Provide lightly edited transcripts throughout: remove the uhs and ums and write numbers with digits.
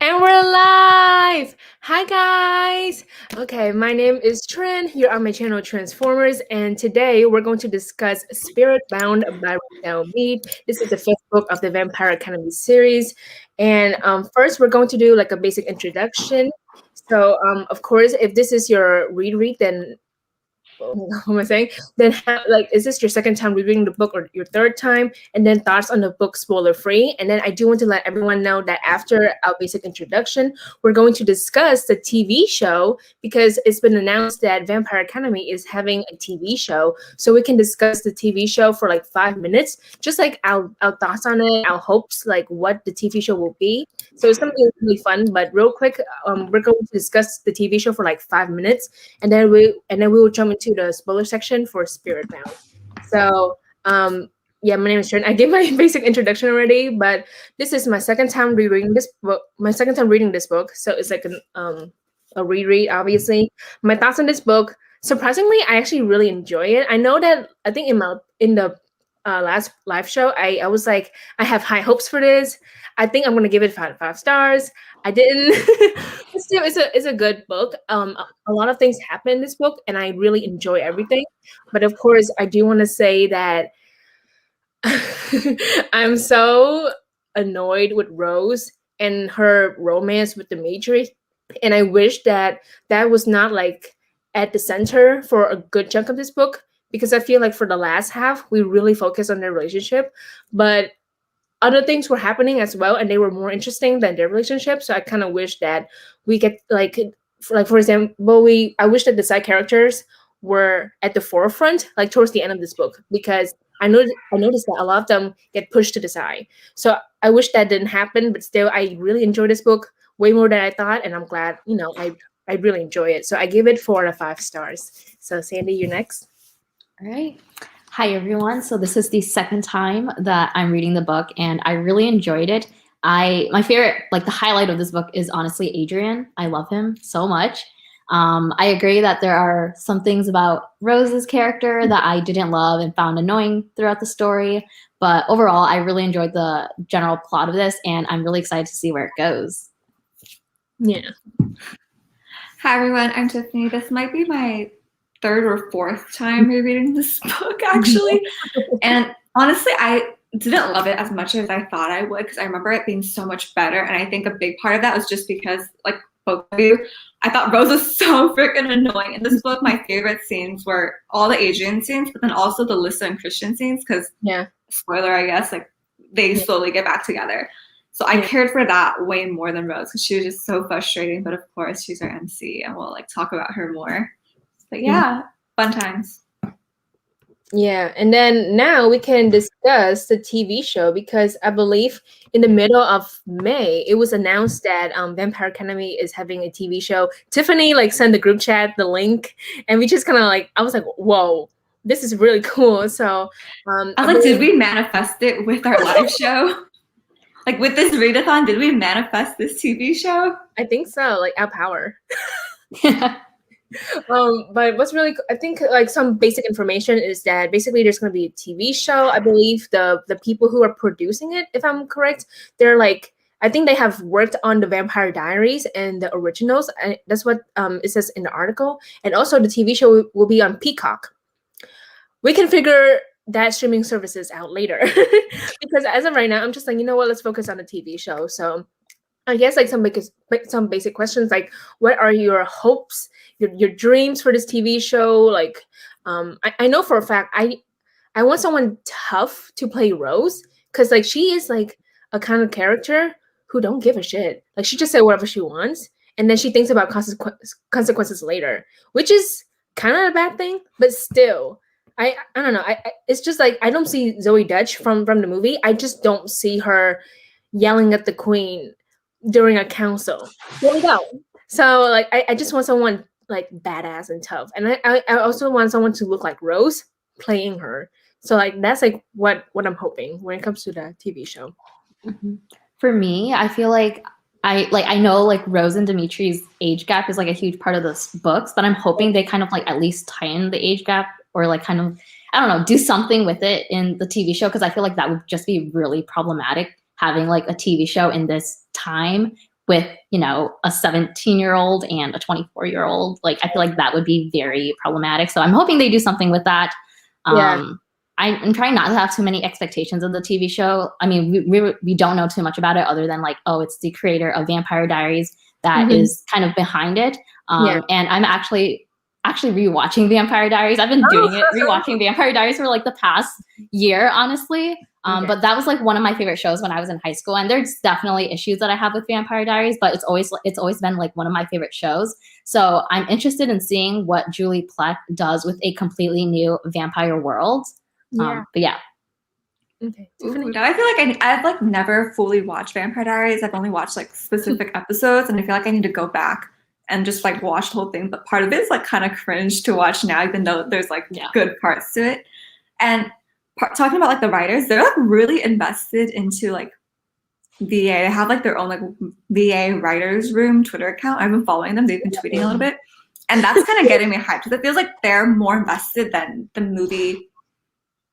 And we're live! Hi guys! Okay, my name is Trin here on my channel Transformers, and today we're going to discuss Spirit Bound by Richelle Mead. This is the fifth book of the Vampire Academy series. And first, we're going to do like a basic introduction. So, of course, if this is your read, then what am I saying? Then, is this your second time reading the book or your third time? And then thoughts on the book spoiler free. And then I do want to let everyone know that after our basic introduction, we're going to discuss the TV show because it's been announced that Vampire Academy is having a TV show. So we can discuss the TV show for like 5 minutes, just like our thoughts on it, our hopes, like what the TV show will be. So it's going to be really fun. But real quick, we're going to discuss the TV show for like 5 minutes, and then we will jump into the spoiler section for Spirit Bound. So yeah, my name is Sharon. I gave my basic introduction already, but this is my second time rereading this book. My second time reading this book, so it's like a reread. Obviously, my thoughts on this book. Surprisingly, I actually really enjoy it. I know that I think in the last live show, I was like, I have high hopes for this. I think I'm gonna give it five stars. I didn't. But still, it's a good book. A lot of things happen in this book, and I really enjoy everything. But of course, I do want to say that I'm so annoyed with Rose and her romance with Dimitri, and I wish that that was not like at the center for a good chunk of this book, because I feel like for the last half we really focused on their relationship, but other things were happening as well, and they were more interesting than their relationship. So I kind of wish that we get for example, I wish that the side characters were at the forefront, like towards the end of this book, because I noticed that a lot of them get pushed to the side. So I wish that didn't happen, but still, I really enjoyed this book way more than I thought, and I'm glad I really enjoy it. So I give it 4 out of 5 stars. So Sandy, you're next. All right. Hi, everyone. So this is the second time that I'm reading the book, and I really enjoyed it. My favorite, like the highlight of this book is honestly Adrian. I love him so much. I agree that there are some things about Rose's character that I didn't love and found annoying throughout the story. But overall, I really enjoyed the general plot of this, and I'm really excited to see where it goes. Yeah. Hi, everyone. I'm Tiffany. This might be my third or fourth time rereading this book, actually. And honestly, I didn't love it as much as I thought I would, because I remember it being so much better. And I think a big part of that was just because, like both of you, I thought Rose was so freaking annoying. In this book, my favorite scenes were all the Adrian scenes, but then also the Lissa and Christian scenes, because, spoiler, I guess, like they slowly get back together. So I cared for that way more than Rose, because she was just so frustrating. But of course, she's our MC, and we'll like talk about her more. But yeah, fun times. Yeah, and then now we can discuss the TV show, because I believe in the middle of May it was announced that Vampire Academy is having a TV show. Tiffany like sent the group chat the link, and we just kind of like, I was like, whoa, this is really cool. So I was like, did we manifest it with our live show? Like with this readathon, did we manifest this TV show? I think so, like our power. But what's really, I think like some basic information is that basically there's going to be a TV show. I believe the people who are producing it, if I'm correct, they're like, I think they have worked on the Vampire Diaries and the originals. And that's what it says in the article. And also the TV show will be on Peacock. We can figure that streaming services out later, because as of right now, I'm just like, you know what, let's focus on the TV show. So I guess like some basic questions, like what are your hopes, your dreams for this TV show? Like, I know for a fact I want someone tough to play Rose, because like she is like a kind of character who don't give a shit. Like she just said whatever she wants, and then she thinks about consequences later, which is kind of a bad thing, but still. I don't know. It's just like I don't see Zoe Dutch from the movie. I just don't see her yelling at the queen during a council. There we go. So like I just want someone like badass and tough, and I also want someone to look like Rose playing her. So like that's like what I'm hoping when it comes to the TV show. For me, I feel like I know like Rose and Dimitri's age gap is like a huge part of the books, but I'm hoping they kind of like at least tighten the age gap, or like kind of, I don't know, do something with it in the TV show, because I feel like that would just be really problematic, having like a TV show in this time with, you know, a 17-year-old and a 24-year-old. Like, I feel like that would be very problematic. So I'm hoping they do something with that. I'm trying not to have too many expectations of the TV show. I mean, we don't know too much about it other than like, oh, it's the creator of Vampire Diaries that is kind of behind it. And I'm actually rewatching Vampire Diaries. I've been doing it, rewatching Vampire Diaries for like the past year, honestly. But that was like one of my favorite shows when I was in high school. And there's definitely issues that I have with Vampire Diaries, but it's always been like one of my favorite shows. So I'm interested in seeing what Julie Plec does with a completely new vampire world. But yeah. Okay. Ooh, now I feel like I've like never fully watched Vampire Diaries. I've only watched like specific episodes, and I feel like I need to go back and just like watch the whole thing. But part of it is like kind of cringe to watch now, even though there's like good parts to it. And talking about like the writers, they're like really invested into like VA. They have like their own like VA writers room Twitter account. I've been following them. They've been tweeting a little bit, and that's kind of getting me hyped because it feels like they're more invested than the movie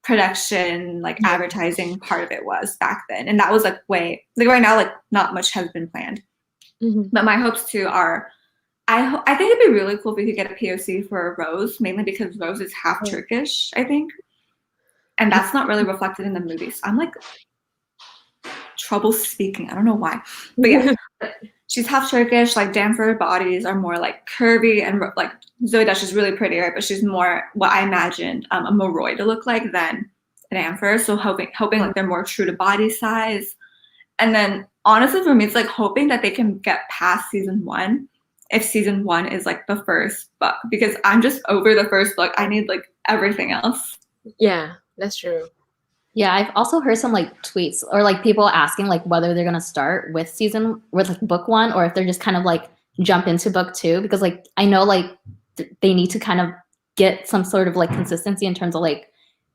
production, like advertising part of it was back then. And that was like way like right now, like not much has been planned. But my hopes too are, I think it'd be really cool if we could get a POC for Rose, mainly because Rose is half Turkish, I think. And that's not really reflected in the movies. I'm like trouble speaking. I don't know why. But yeah, she's half Turkish. Like Danford bodies are more like curvy, and like Zoe Dash is really pretty, right? But she's more what I imagined a Moroi to look like than an Danford. So hoping like they're more true to body size. And then honestly for me, it's like hoping that they can get past season 1 if season 1 is like the first book, because I'm just over the first book. I need like everything else. Yeah, that's true. Yeah, I've also heard some like tweets or like people asking like whether they're gonna start with like book 1 or if they're just kind of like jump into book 2, because like I know like they need to kind of get some sort of like consistency in terms of like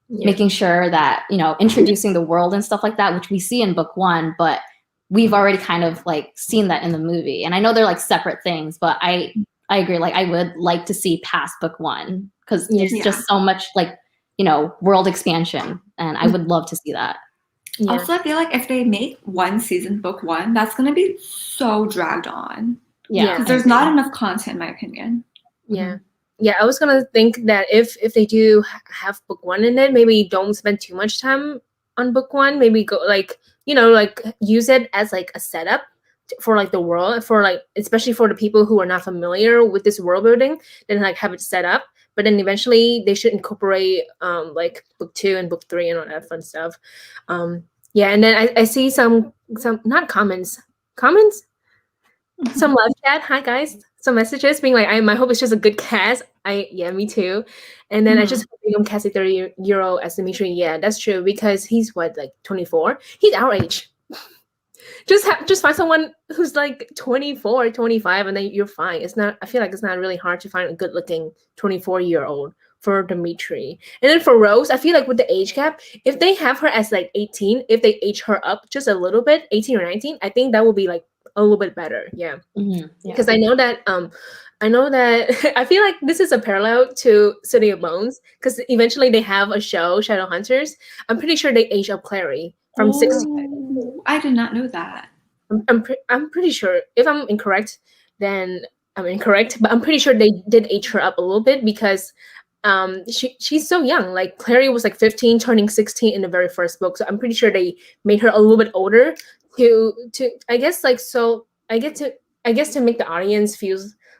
making sure that, you know, introducing the world and stuff like that, which we see in book 1, but we've already kind of like seen that in the movie. And I know they're like separate things, but I agree. Like I would like to see past book 1 because there's just so much like, you know, world expansion, and I would love to see that. Also, I feel like if they make one season book 1, that's going to be so dragged on. Yeah, because there's not enough content, in my opinion. Yeah, I was gonna think that if they do have book 1 in it, maybe don't spend too much time on book 1. Maybe go like, you know, like use it as like a setup for like the world, for like especially for the people who are not familiar with this world building, then like have it set up. But then eventually they should incorporate like book 2 and book 3 and all that fun stuff. Yeah, and then I see some not comments, some live chat. Hi guys, some messages being like, I hope it's just a good cast. Me too. And then I just hope they don't cast a 30-year-old as Dimitri. Yeah, that's true, because he's what, like 24? He's our age. Just find someone who's like 24, 25, and then you're fine. I feel like it's not really hard to find a good looking 24-year-old for Dimitri. And then for Rose, I feel like with the age gap, if they have her as like 18, if they age her up just a little bit, 18 or 19, I think that will be like a little bit better. Yeah. Because I know that I feel like this is a parallel to City of Bones, because eventually they have a show, Shadowhunters. I'm pretty sure they age up Clary from 16. I did not know that. I'm pretty sure. If I'm incorrect, then I'm incorrect. But I'm pretty sure they did age her up a little bit, because she's so young. Like Clary was like 15, turning 16 in the very first book. So I'm pretty sure they made her a little bit older to I guess like so I guess to make the audience feel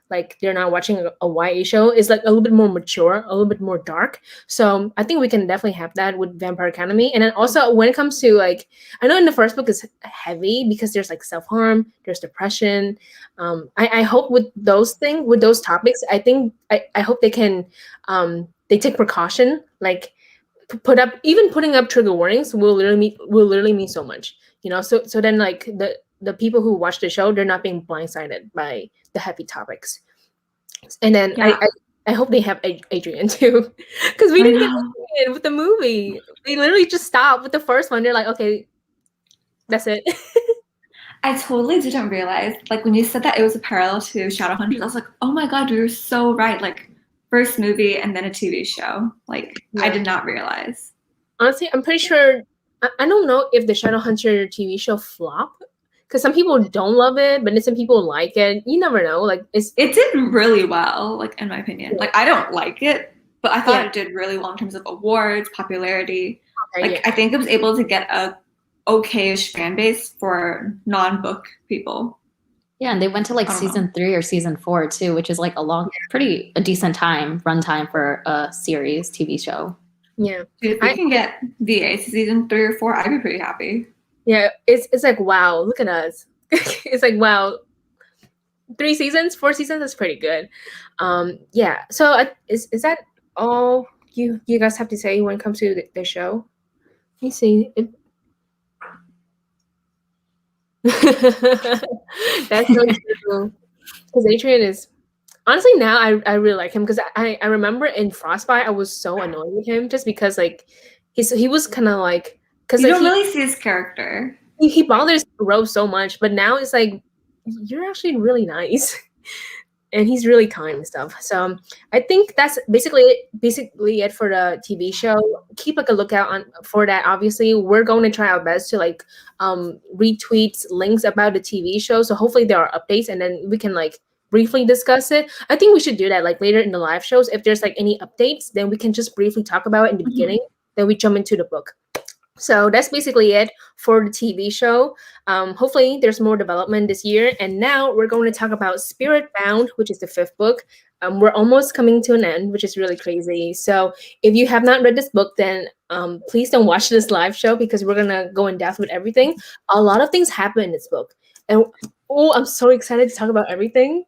like they're not watching a YA show. Is like a little bit more mature, a little bit more dark. So I think we can definitely have that with Vampire Academy. And then also when it comes to like, I know in the first book is heavy because there's like self-harm, there's depression. I hope with those topics, I hope they can they take precaution, like putting up trigger warnings will literally mean so much, you know. So then like the people who watch the show, they're not being blindsided by the heavy topics. And then I hope they have Adrian too, because we didn't get Adrian with the movie. They literally just stopped with the first one. They're like, okay, that's it. I totally didn't realize, like when you said that it was a parallel to Shadowhunters, I was like, oh my god, you were so right. Like first movie and then a TV show. Like I did not realize. Honestly, I'm pretty sure. I don't know if the Shadowhunter TV show flopped, Because some people don't love it, but then some people like it. You never know. Like it did really well, like in my opinion. Like I don't like it, but I thought it did really well in terms of awards, popularity. Okay, like I think it was able to get a okay-ish fan base for non-book people. Yeah, and they went to like season 3 or season 4 too, which is like a decent runtime for a series TV show. Yeah, if we can get VA to season 3 or 4, I'd be pretty happy. Yeah, it's like wow, look at us. It's like wow, 3 seasons, 4 seasons. That's pretty good. Yeah. So is that all you guys have to say when it comes to the show? Let me see. That's so true. Because Adrian is honestly now I really like him because I remember in Frostbite I was so annoyed with him just because like he was kind of like because you like, don't really see his character. He bothers Rose so much, but now it's like you're actually really nice. And he's really kind and stuff. So I think that's basically it for the TV show. Keep like a lookout for that. Obviously, we're going to try our best to like retweet links about the TV show. So hopefully there are updates, and then we can like briefly discuss it. I think we should do that like later in the live shows. If there's like any updates, then we can just briefly talk about it in the beginning. Then we jump into the book. So that's basically it for the TV show. Hopefully there's more development this year. And now we're going to talk about Spirit Bound, which is the 5th book. We're almost coming to an end, which is really crazy. So if you have not read this book, then please don't watch this live show because we're going to go in depth with everything. A lot of things happen in this book. And I'm so excited to talk about everything.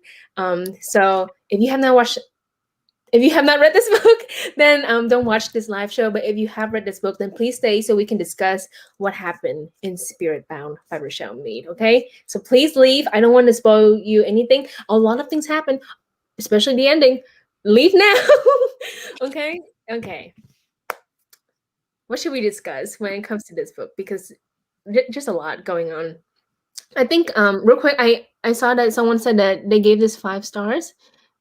So if you have not read this book, then don't watch this live show. But if you have read this book, then please stay so we can discuss what happened in Spirit Bound by Richelle Mead. Okay? So please leave. I don't want to spoil you anything. A lot of things happen, especially the ending. Leave now. Okay? Okay. What should we discuss when it comes to this book? Because just a lot going on. I think real quick, I saw that someone said that they gave this 5 stars.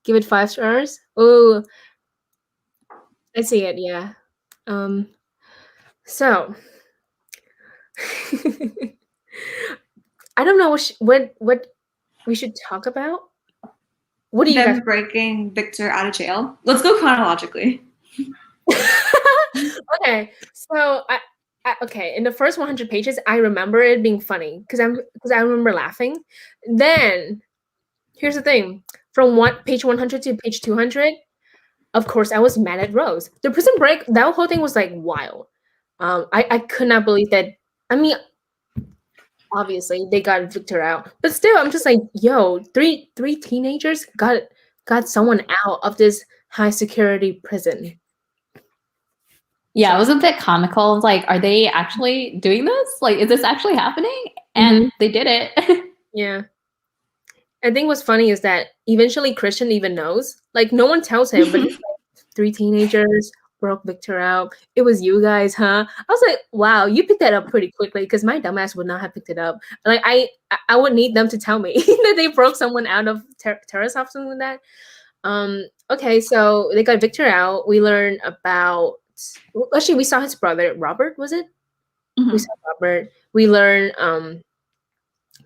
Give it 5 stars. Oh, I see it. Yeah. So I don't know what we should talk about. What do you guys breaking Victor out of jail? Let's go chronologically. Okay. So okay, in the first 100 pages, I remember it being funny because I remember laughing. Then here's the thing: from page 100 to page 200, of course, I was mad at Rose. The prison break, that whole thing was like wild. I could not believe that. I mean, obviously they got Victor out, but still, I'm just like, yo, three teenagers got someone out of this high security prison. Yeah, it was a bit comical. Like, are they actually doing this? Like, is this actually happening? And they did it. Yeah. I think what's funny is that eventually Christian even knows. Like, no one tells him, but it's like 3 teenagers broke Victor out. It was you guys, huh? I was like, wow, you picked that up pretty quickly because my dumbass would not have picked it up. Like, I would need them to tell me that they broke someone out of terrace or something like that. Okay, so they got Victor out. We learned about actually we saw his brother Robert. Was it? We saw Robert. We learned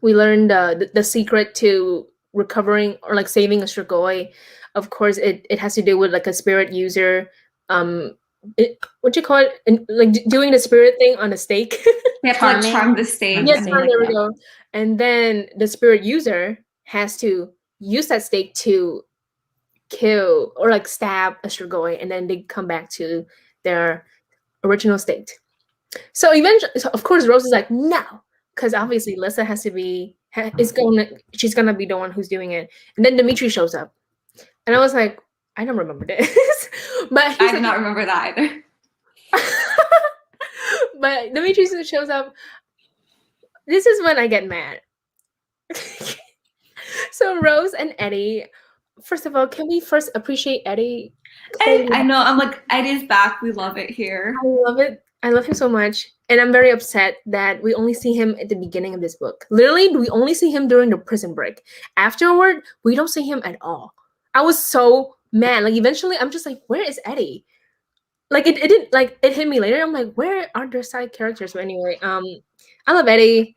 the secret to recovering or like saving a Strigoi. Of course, it has to do with like a spirit user. What you call it? Like doing the spirit thing on a stake. You have to like charm the stake. Yes, there we go. And then the spirit user has to use that stake to kill or like stab a Strigoi, and then they come back to their original state. So eventually, of course, Rose is like, no, because obviously Lissa has to be she's gonna be the one who's doing it. And then Dimitri shows up, and I was like, I don't remember this, but I did not remember that either. But Dimitri shows up. This is when I get mad. So Rose and Eddie. First of all, can we first appreciate Eddie? I know. I'm like, Eddie's back. We love it here. I love it. I love him so much. And I'm very upset that we only see him at the beginning of this book. Literally, we only see him during the prison break. Afterward, we don't see him at all. I was so mad. Like, eventually, I'm just like, where is Eddie? Like, it didn't, like, it hit me later. I'm like, where are their side characters? But anyway, I love Eddie.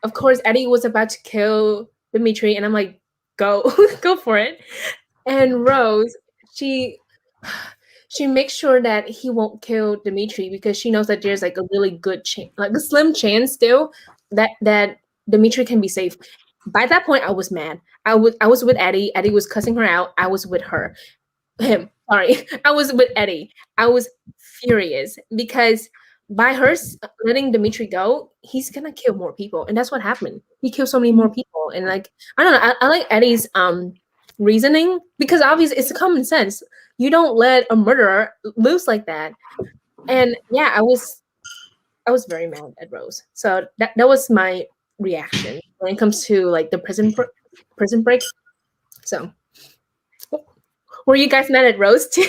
of course, Eddie was about to kill Dimitri, and I'm like, go, go for it. And Rose, she she makes sure that he won't kill Dimitri because she knows that there's like a really good chance, like a slim chance still that Dimitri can be safe. By that point, I was mad. I was with Eddie. Eddie was cussing her out. I was with her. Him. Sorry, I was with Eddie. I was furious because by her letting Dimitri go, he's gonna kill more people, and that's what happened. He killed so many more people, and like I don't know. I like Eddie's reasoning because obviously it's common sense. You don't let a murderer loose like that. And yeah, I was very mad at Rose. So that was my reaction when it comes to like the prison break. So were you guys mad at Rose too?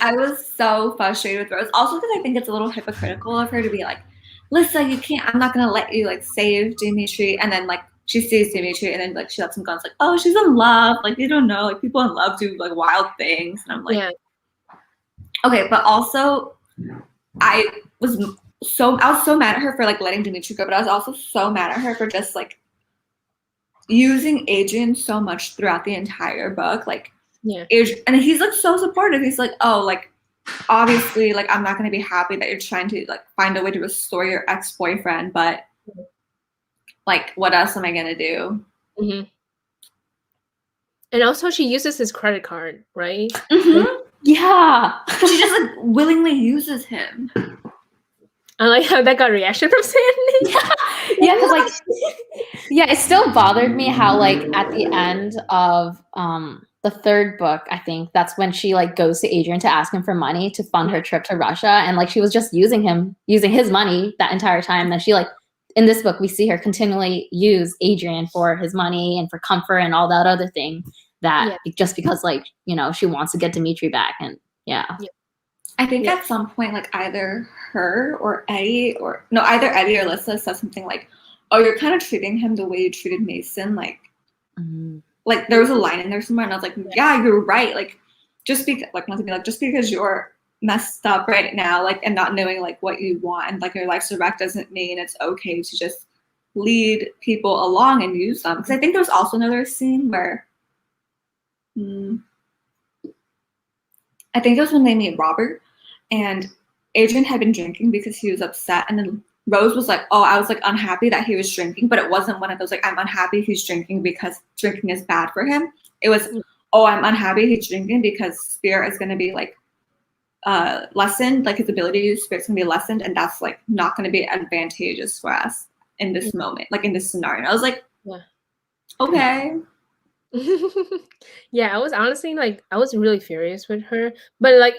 I was so frustrated with Rose. Also because I think it's a little hypocritical of her to be like, Lisa, you can't, I'm not gonna let you like save Dimitri, and then like she sees Dimitri and then like she lets him go. It's like, oh, she's in love. Like you don't know, like people in love do like wild things. And I'm like, Yeah. Okay, but also I was so mad at her for like letting Dimitri go, but I was also so mad at her for just like using Adrian so much throughout the entire book. Like Yeah. And he's like so supportive. He's like, oh, like obviously like I'm not gonna be happy that you're trying to like find a way to restore your ex-boyfriend, but like what else am I gonna do? Mm-hmm. And also she uses his credit card, right? Mm-hmm. Yeah. She just like willingly uses him. I like how that got a reaction from Sandy. Yeah, because like yeah, it still bothered me how like at the end of the third book, I think that's when she like goes to Adrian to ask him for money to fund her trip to Russia, and like she was just using his money that entire time. Then she like in this book we see her continually use Adrian for his money and for comfort and all that other thing that just because like she wants to get Dimitri back. And yeah. I think at some point like either her or Eddie or no, either Eddie or Lisa says something like, oh, you're kind of treating him the way you treated Mason, like like there was a line in there somewhere, and I was like, yeah, you're right. Like just because like not to be like just because you're messed up right now, like and not knowing like what you want and like your life's a wreck doesn't mean it's okay to just lead people along and use them. Because I think there was also another scene where I think it was when they meet Robert, and Adrian had been drinking because he was upset, and then Rose was like, oh, I was like unhappy that he was drinking, but it wasn't one of those like I'm unhappy he's drinking because drinking is bad for him. It was, oh, I'm unhappy he's drinking because spirit is going to be like lessened, like his ability to use spirit's going to be lessened, and that's like not going to be advantageous for us in this moment, like in this scenario. And I was like, okay. Yeah, I was honestly like I was really furious with her, but like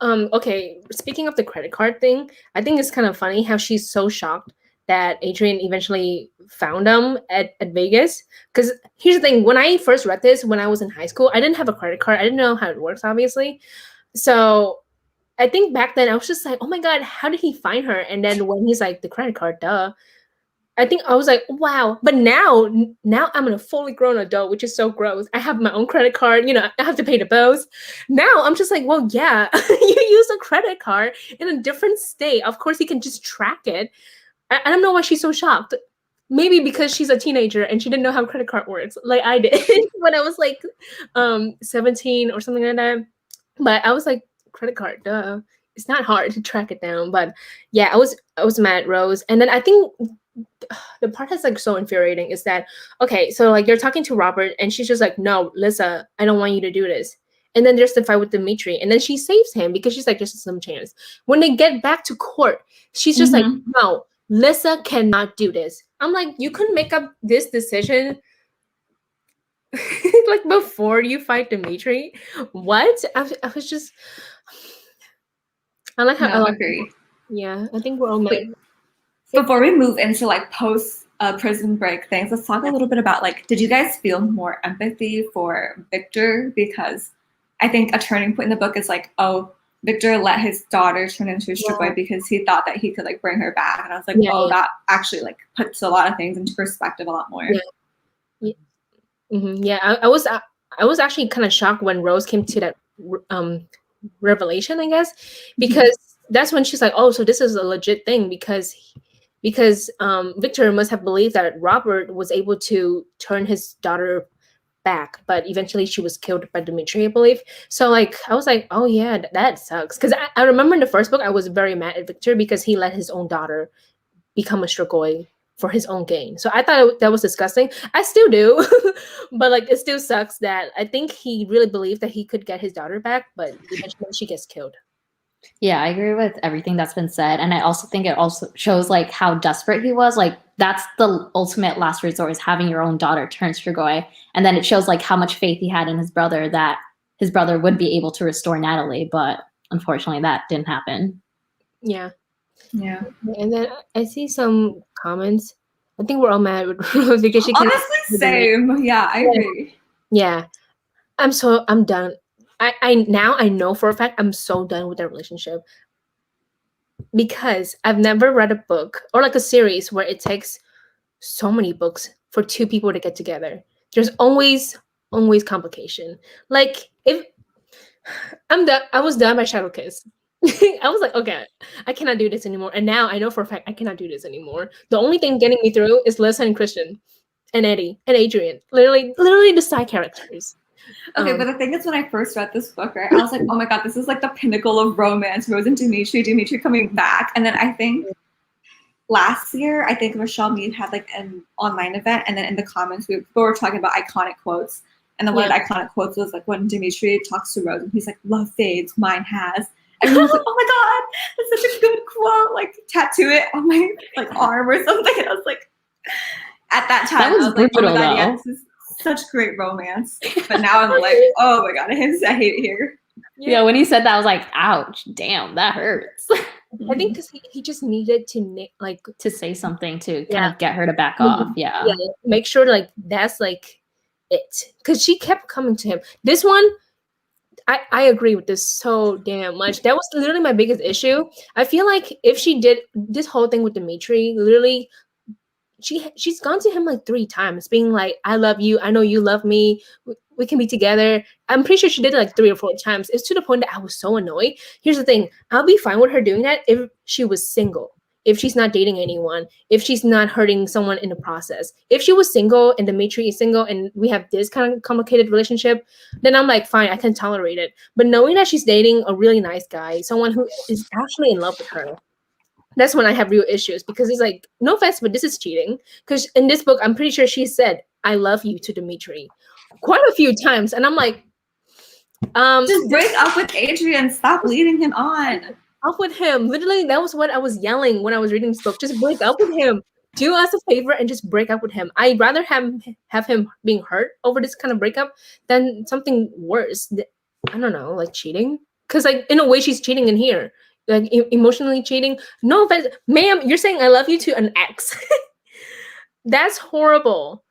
okay, speaking of the credit card thing, I think it's kind of funny how she's so shocked that Adrian eventually found them at Vegas. Because here's the thing, when I first read this when I was in high school, I didn't have a credit card. I didn't know how it works, obviously. So I think back then I was just like, oh my God, how did he find her? And then when he's like, the credit card, duh. I think I was like, wow. But now I'm a fully grown adult, which is so gross. I have my own credit card. I have to pay the bills. Now I'm just like, well, yeah, you use a credit card in a different state. Of course, he can just track it. I don't know why she's so shocked. Maybe because she's a teenager and she didn't know how credit card works, like I did when I was like 17 or something like that. But I was like, credit card, duh. It's not hard to track it down. But yeah, I was mad at Rose. And then I think the part that's like so infuriating is that, okay, so like they're talking to Robert and she's just like, no, Lisa, I don't want you to do this. And then there's the fight with Dimitri, and then she saves him because she's like, there's some chance. When they get back to court, she's just like, no, Lisa cannot do this. I'm like, you couldn't make up this decision like before you fight Dimitri? What? I was just, I like how I agree. Yeah, I think we're all mad. Before we move into like post prison break things, let's talk a little bit about like, did you guys feel more empathy for Victor? Because I think a turning point in the book is like, oh, Victor let his daughter turn into a strip boy because he thought that he could like bring her back. And I was like, that actually like puts a lot of things into perspective a lot more. I was actually kind of shocked when Rose came to that revelation, I guess, because that's when she's like, oh, so this is a legit thing, because because Victor must have believed that Robert was able to turn his daughter back, but eventually she was killed by Dimitri, I believe. So like I was like, oh yeah, that sucks. Because I remember in the first book I was very mad at Victor because he let his own daughter become a Strigoi for his own gain. So I thought that was disgusting. I still do, but like it still sucks that I think he really believed that he could get his daughter back, but eventually she gets killed. Yeah, I agree with everything that's been said. And I also think it also shows like how desperate he was. Like that's the ultimate last resort, is having your own daughter turn Strigoi. And then it shows like how much faith he had in his brother, that his brother would be able to restore Natalie. But unfortunately that didn't happen. Yeah. Yeah. And then I see some comments. I think we're all mad with Rose because she can't. Honestly, same. Yeah, I agree. Yeah. I'm done. I now I know for a fact I'm so done with that relationship. Because I've never read a book or like a series where it takes so many books for two people to get together. There's always complication. Like if I'm done, I was done by Shadow Kiss. I was like, okay, I cannot do this anymore. And now I know for a fact I cannot do this anymore. The only thing getting me through is Lissa and Christian and Eddie and Adrian. Literally the side characters. Okay, but the thing is, when I first read this book, right, I was like, oh my god, this is like the pinnacle of romance. Rose and Dimitri coming back. And then I think last year, I think Richelle Mead had like an online event, and then in the comments, we were talking about iconic quotes. And then one of the iconic quotes was like when Dimitri talks to Rose, and he's like, "Love fades, mine has." And I was like, "Oh my god, that's such a good quote!" Like tattoo it on my like arm or something. And I was like, at that time, That was I was like, "Oh my god, brutal, yeah, though. this is such great romance." But now I'm like, "Oh my god, I hate it here." Yeah, when he said that, I was like, ouch, damn, that hurts. I think because he just needed to like To say something to kind of get her to back Mhm. off. Yeah. make sure like that's like it, because she kept coming to him. This one, I agree with this so damn much. That was literally my biggest issue. I feel like if she did this whole thing with Dimitri, literally she's gone to him like 3 times being like, I love you, I know you love me, we can be together. I'm pretty sure she did it like 3 or 4 times. It's to the point that I was so annoyed. Here's the thing, I'll be fine with her doing that if she was single, if she's not dating anyone, if she's not hurting someone in the process. If she was single and Dimitri is single and we have this kind of complicated relationship, then I'm like, fine, I can tolerate it. But knowing that she's dating a really nice guy, someone who is actually in love with her, that's when I have real issues, because it's like, no offense, but this is cheating. Because in this book, I'm pretty sure she said, I love you to Dimitri quite a few times. And I'm like, Just break up with Adrian. Stop leading him on. up with him. Literally, that was what I was yelling when I was reading this book. Just break up with him. Do us a favor and just break up with him. I'd rather have him being hurt over this kind of breakup than something worse. I don't know, like cheating. Because like in a way, she's cheating in here. Like emotionally cheating. No offense, ma'am, you're saying I love you to an ex. That's horrible.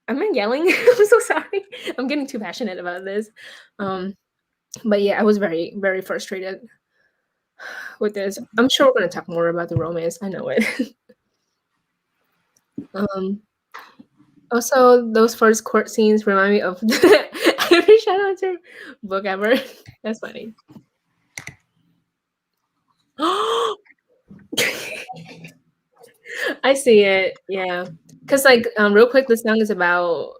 Am I yelling? I'm so sorry. I'm getting too passionate about this. But yeah, I was very, very frustrated with this. I'm sure we're gonna talk more about the romance. I know it. Also, those first court scenes remind me of every shout out to book ever. That's funny. I see it. Yeah. Because like real quick, this song is about,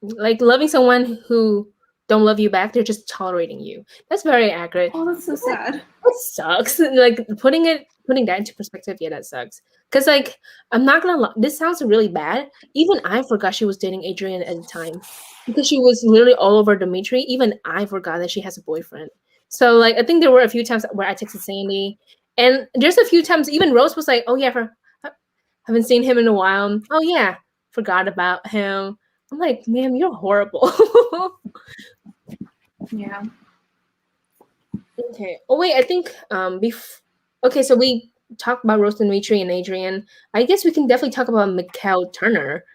like loving someone who don't love you back, they're just tolerating you. That's very accurate. Oh, that's so sad. That sucks. Like putting that into perspective, yeah, that sucks. Because like I'm not gonna lie, this sounds really bad. Even I forgot she was dating Adrian at the time. Because she was literally all over Dimitri. Even I forgot that she has a boyfriend. So like I think there were a few times where I texted Sandy, and there's a few times even Rose was like, "Oh yeah, haven't seen him in a while. Oh yeah, forgot about him." I'm like, "Ma'am, you're horrible." Yeah. Okay. Oh wait, I think okay, so we talked about Rose, Dimitri, and Adrian. I guess we can definitely talk about Mikkel Turner.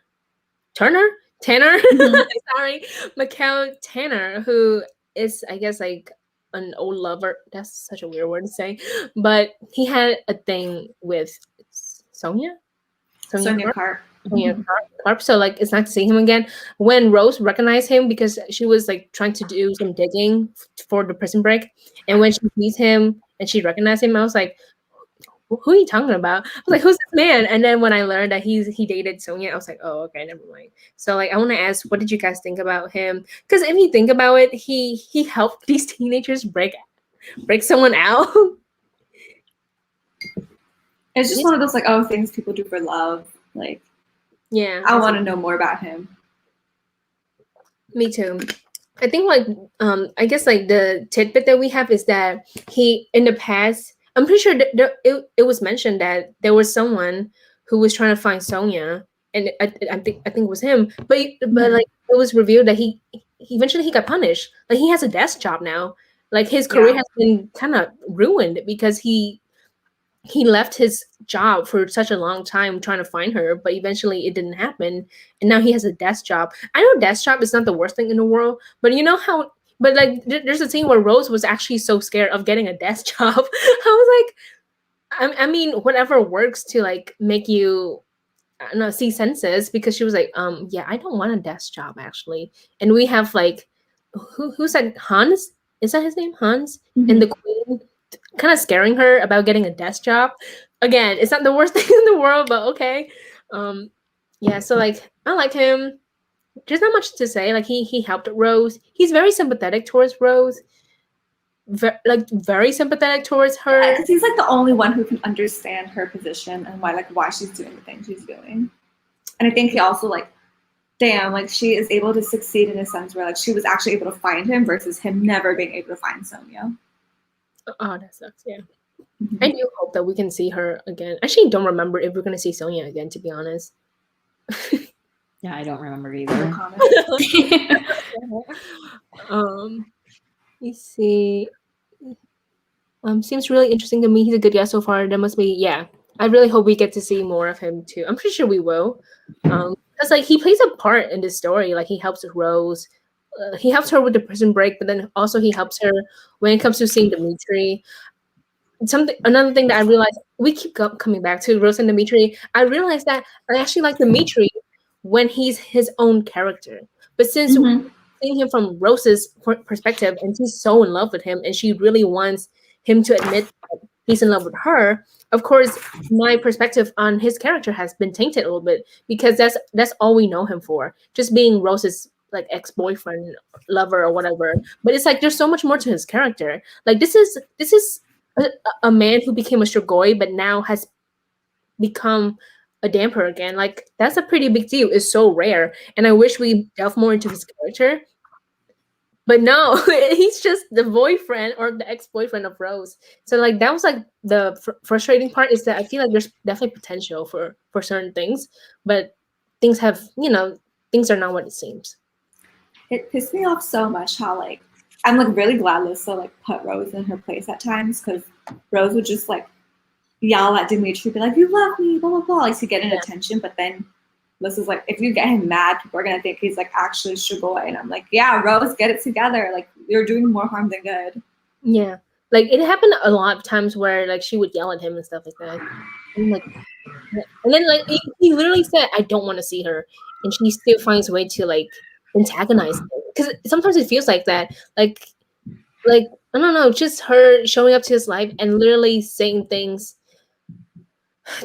Tanner? Sorry, Mikkel Tanner, who is, I guess, like an old lover. That's such a weird word to say, but he had a thing with Sonia Sonia Carp. So like it's nice to see him again. When Rose recognized him, because she was like trying to do some digging for the prison break, and when she sees him and she recognized him, I was like, who are you talking about? I was like, who's this man? And then when I learned that he dated Sonia, I was like, oh, okay, never mind. So like, I want to ask, what did you guys think about him? Because if you think about it, he helped these teenagers break someone out. It's just one of those like, oh, things people do for love. Like, Yeah, I want to know more about him. me too. I think like I guess like the tidbit that we have is that he in the past, I'm pretty sure that it was mentioned that there was someone who was trying to find Sonia, and I think it was him, but like it was revealed that he eventually he got punished. Like he has a desk job now. Like his career has been kind of ruined because he left his job for such a long time trying to find her, but eventually it didn't happen. And now he has a desk job. I know desk job is not the worst thing in the world, but you know how, but like there's a scene where Rose was actually so scared of getting a desk job. I was like, I mean, whatever works to like make you, I don't know, see senses, because she was like, yeah, I don't want a desk job actually. And we have like, who's that? Hans? Is that his name? Hans? And the queen kind of scaring her about getting a desk job. Again, it's not the worst thing in the world, but okay. Yeah, so like I like him. There's not much to say. Like he helped Rose. He's very sympathetic towards Rose. Very sympathetic towards her. Because he's like the only one who can understand her position and why she's doing the things she's doing. And I think he also like, damn, like she is able to succeed in a sense where like she was actually able to find him versus him never being able to find Sonia. Oh, that sucks. Yeah. I do hope that we can see her again. I actually don't remember if we're gonna see Sonia again, to be honest. Yeah, I don't remember either. You see. Seems really interesting to me. He's a good guy so far. There must be, yeah. I really hope we get to see more of him too. I'm pretty sure we will. Because like he plays a part in this story. Like he helps Rose. He helps her with the prison break, but then also he helps her when it comes to seeing Dimitri. Another thing that I realized, we keep coming back to Rose and Dimitri. I realized that I actually like Dimitri when he's his own character. But since seeing him from Rose's perspective, and she's so in love with him, and she really wants him to admit that he's in love with her, of course, my perspective on his character has been tainted a little bit, because that's all we know him for, just being Rose's like ex-boyfriend, lover, or whatever. But it's like there's so much more to his character. Like this is a man who became a strigoi, but now has become a damper again. Like that's a pretty big deal. It's so rare, and I wish we delve more into his character. But no, he's just the boyfriend or the ex-boyfriend of Rose. So like that was like the frustrating part, is that I feel like there's definitely potential for certain things, but things have, things are not what it seems. It pissed me off so much how like I'm like really glad Lissa like put Rose in her place at times, because Rose would just like yell at Dimitri, be like, "You love me," blah blah blah, like to get an attention. But then Lissa's like, if you get him mad, people are gonna think he's like actually strigoi. And I'm like, yeah, Rose, get it together. Like you're doing more harm than good. Yeah, like it happened a lot of times where like she would yell at him and stuff like that. And then like he literally said, "I don't want to see her," and she still finds a way to like antagonize him, because sometimes it feels like that. Like I don't know, just her showing up to his life and literally saying things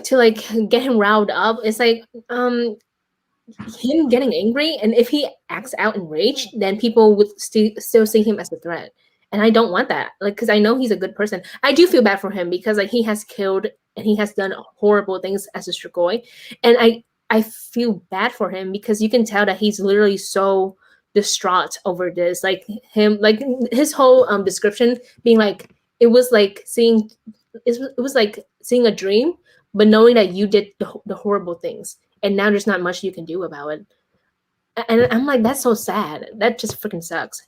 to like get him riled up. It's like him getting angry, and if he acts out in rage, then people would still see him as a threat, and I don't want that. Like, because I know he's a good person. I do feel bad for him, because like he has killed and he has done horrible things as a strigoi, and I feel bad for him, because you can tell that he's literally so distraught over this. Like him, like his whole description being like, it was like seeing a dream, but knowing that you did the horrible things, and now there's not much you can do about it. And I'm like, that's so sad. That just freaking sucks.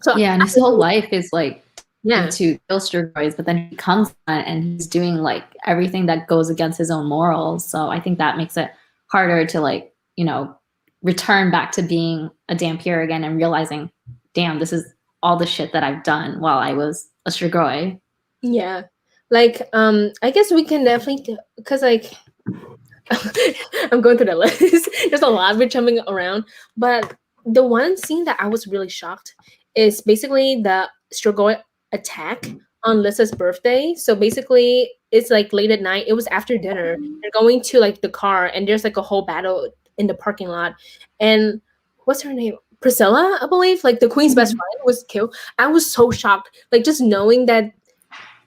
So yeah, and his whole life is like to kill strigois, but then he comes on and he's doing like everything that goes against his own morals. So I think that makes it harder to like, return back to being a Dampier again and realizing, damn, this is all the shit that I've done while I was a strigoi. Yeah. Like, I guess we can definitely, because like, I'm going through the list. There's a lot of it jumping around, but the one scene that I was really shocked is basically the strigoi attack on Lissa's birthday. So basically, it's like late at night. It was after dinner. They're going to like the car, and there's like a whole battle in the parking lot. And what's her name? Priscilla, I believe, like the queen's best friend was killed. I was so shocked, like just knowing that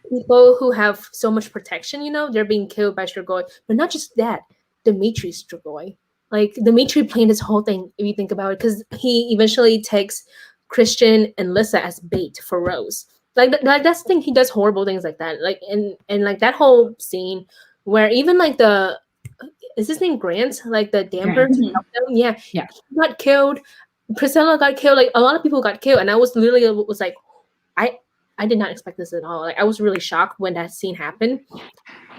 people who have so much protection, they're being killed by Strigoi. But not just that, Dimitri Strigoi. Like Dimitri planned this whole thing, if you think about it, because he eventually takes Christian and Lissa as bait for Rose. Like that's the thing. He does horrible things like that. Like and like that whole scene where even like is his name Grant? Like the damper to help them? Yeah. He got killed. Priscilla got killed. Like a lot of people got killed, and I was literally like, I did not expect this at all. Like I was really shocked when that scene happened,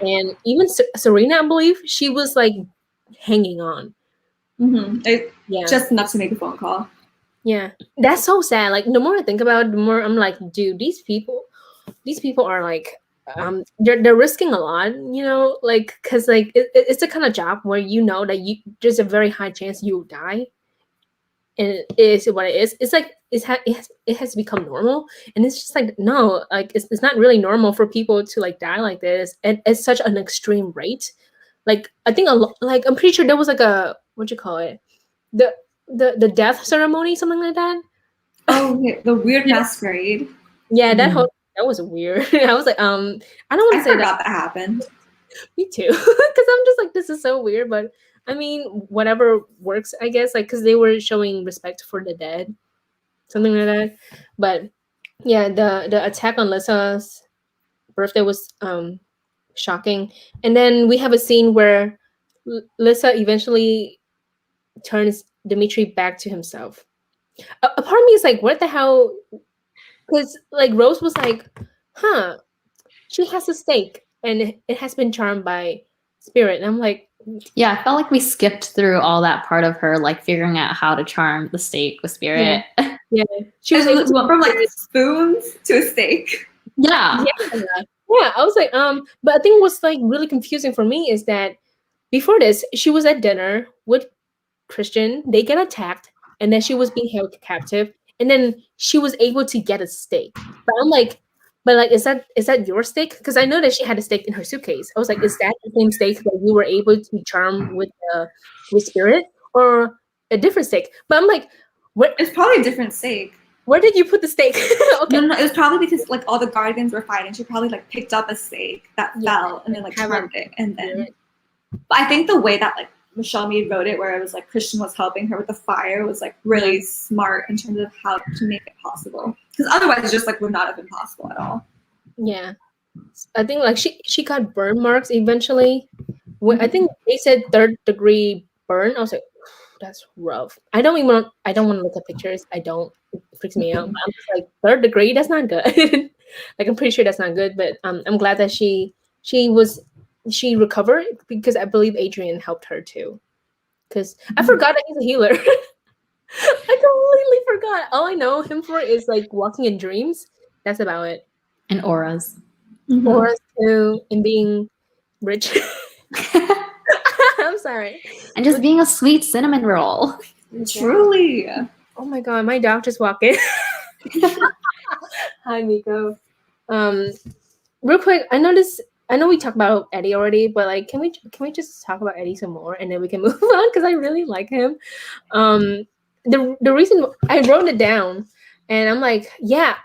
and even Serena, I believe, she was like hanging on. Just enough to make a phone call. Yeah, that's so sad. Like the more I think about it, the more I'm like, dude, these people are like, they're risking a lot, like because like it's the kind of job where that there's a very high chance you will die. And it is what it is. It's like it has to become normal, and it's just like no, like it's not really normal for people to like die like this at such an extreme rate. Like I think like I'm pretty sure there was like a what you call it, the death ceremony, something like that. Oh, the weird masquerade. Yeah, that was weird. I was like, I don't want to say that happened. Me too, because I'm just like, this is so weird, but. I mean, whatever works, I guess, like, because they were showing respect for the dead, something like that. But yeah, the attack on Lissa's birthday was shocking. And then we have a scene where Lissa eventually turns Dimitri back to himself. A part of me is like, what the hell? Because like Rose was like, she has a stake, and it has been charmed by spirit. And I'm like, yeah, I felt like we skipped through all that part of her, like figuring out how to charm the steak with spirit. Yeah. She was able to went from like spoons to a steak. Yeah. Yeah. I was like, but I think what's like really confusing for me is that before this, she was at dinner with Christian, they get attacked, and then she was being held captive, and then she was able to get a steak. But I'm like, is that your steak? Because I know that she had a steak in her suitcase. I was like, is that the same steak that you were able to charm with spirit, or a different steak? But I'm like, what? It's probably a different steak. Where did you put the steak? Okay. No, it was probably because like all the guardians were fighting. She probably like picked up a steak that fell and then like charmed it, and then. But I think the way that like Richelle Mead wrote it, where it was like Christian was helping her with the fire, was like really smart in terms of how to make it possible. Because otherwise, it just like would not have been possible at all. Yeah, I think like she got burn marks eventually. I think they said 3rd degree burn. I was like, that's rough. I don't want to look at pictures. It freaks me out. But I'm just like 3rd degree. That's not good. Like I'm pretty sure that's not good. But I'm glad that she recovered, because I believe Adrian helped her too. Because I forgot that he's a healer. I completely forgot. All I know him for is like walking in dreams. That's about it. And auras. Auras too, and being rich. I'm sorry. And just being a sweet cinnamon roll. Truly. Oh my god, my dog just walked in. Hi, Miko. Real quick, I know we talked about Eddie already, but like, can we just talk about Eddie some more, and then we can move on, because I really like him. The reason I wrote it down, and I'm like, yeah,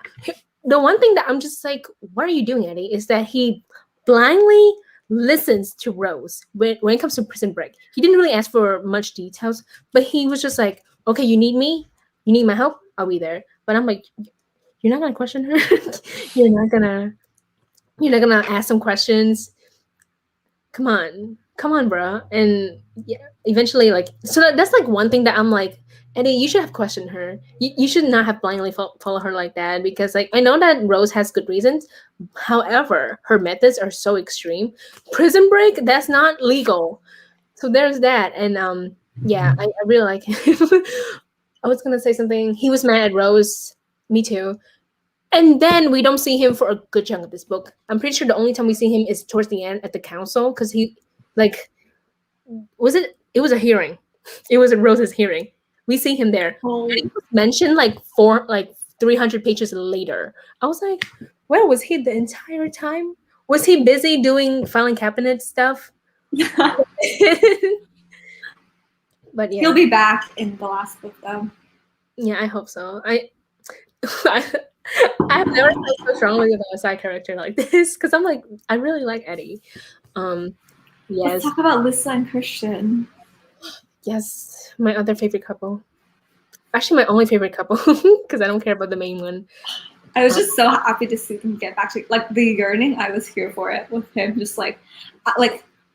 the one thing that I'm just like, what are you doing, Eddie? Is that he blindly listens to Rose when it comes to Prison Break. He didn't really ask for much details, but he was just like, okay, you need me, you need my help, I'll be there. But I'm like, you're not gonna question her. You're not gonna ask some questions. Come on, bro. And yeah, eventually, like, so that's like one thing that I'm like, Eddie, you should have questioned her. You should not have blindly follow her like that, because like I know that Rose has good reasons. However, her methods are so extreme. Prison Break, that's not legal. So there's that. And yeah, I really like him. I was gonna say something. He was mad at Rose. Me too. And then we don't see him for a good chunk of this book. I'm pretty sure the only time we see him is towards the end at the council, because he, like, it was a hearing. It was a Rose's hearing. We see him there. And it was mentioned like 300 pages later. I was like, where was he the entire time? Was he busy doing filing cabinet stuff? But yeah. He'll be back in the last book though. Yeah, I hope so. I've never felt so strongly about a side character like this because I'm like, I really like Eddie. Let's Yes, talk about Lissa and Christian. yes, my other favorite couple. Actually, my only favorite couple because I don't care about the main one. I was just so happy to see them get back to like the yearning. I was here for it with him, just like,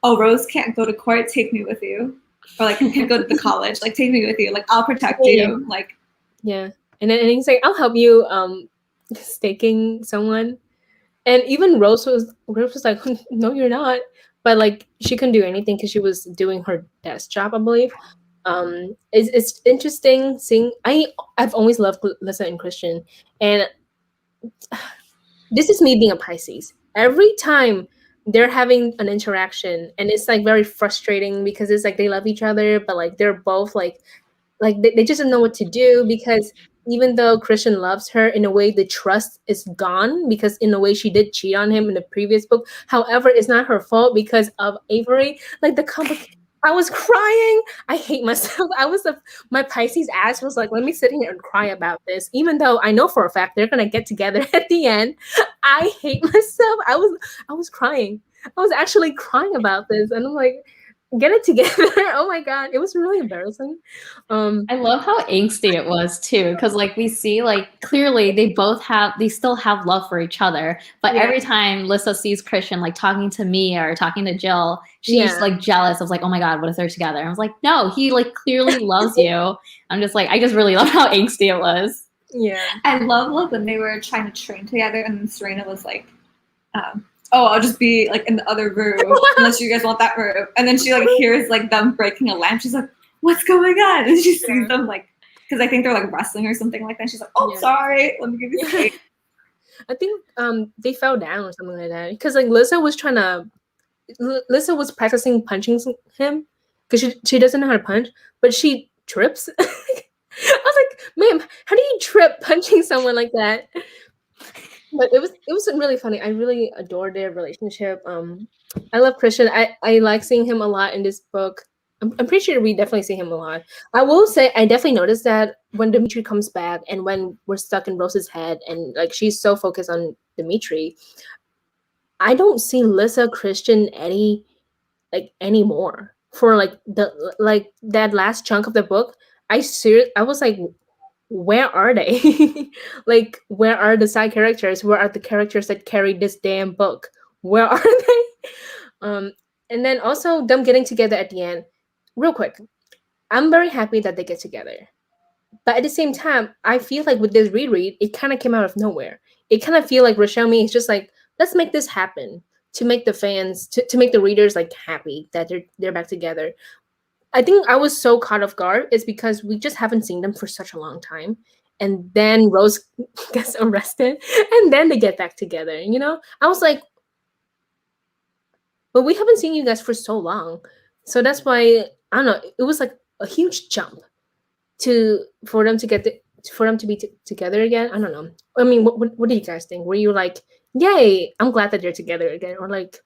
oh, Rose can't go to court, take me with you, or like can't go to the college, like take me with you, like I'll protect you, like yeah. And then he's like, I'll help you staking someone. And even Rose was like, no, you're not. But like she couldn't do anything because she was doing her desk job, I believe. It's interesting seeing. I've always loved Lissa and Christian, and this is me being a Pisces. Every time they're having an interaction, and it's like very frustrating because it's like they love each other, but like they're both like they just don't know what to do because even though Christian loves her, in a way the trust is gone because in a way she did cheat on him in the previous book. However, it's not her fault because of Avery. Like I was crying. I hate myself. My Pisces ass was like, let me sit here and cry about this, even though I know for a fact they're gonna get together at the end. I hate myself. I was crying. I was actually crying about this, and I'm like, get it together. Oh my god, it was really embarrassing. I love how angsty it was too, because like we see like clearly they still have love for each other, but every time Lissa sees Christian like talking to me or talking to Jill, she's like jealous of like, oh my god, what if they're together? I was like, no, he like clearly loves you. I'm just like, I just really love how angsty it was. Yeah, I love when they were trying to train together, and then Serena was like, oh, I'll just be like in the other room unless you guys want that room. And then she like hears like them breaking a lamp. She's like, what's going on? And she sees them like, because I think they're like wrestling or something like that. She's like, oh, sorry, let me give you space. I think they fell down or something like that because like Lissa was practicing punching him because she doesn't know how to punch, but she trips. I was like, ma'am, how do you trip punching someone like that? But it was really funny. I really adored their relationship. I love Christian. I like seeing him a lot in this book. I'm pretty sure we definitely see him a lot. I will say I definitely noticed that when Dimitri comes back and when we're stuck in Rose's head and like she's so focused on Dimitri, I don't see Lissa, Christian, Eddie like anymore. For like that last chunk of the book, I was like, where are they? Like, where are the side characters? Where are the characters that carry this damn book? Where are they? And then also them getting together at the end. Real quick, I'm very happy that they get together. But at the same time, I feel like with this reread, it kind of came out of nowhere. It kind of feel like Richelle Mead is just like, let's make this happen to make the fans, to make the readers like happy that they're back together. I think I was so caught off guard is because we just haven't seen them for such a long time. And then Rose gets arrested and then they get back together. You know, I was like, but we haven't seen you guys for so long. So that's why, I don't know, it was like a huge jump for them to be together again. I don't know. I mean, what do you guys think? Were you like, yay, I'm glad that they're together again? Or like,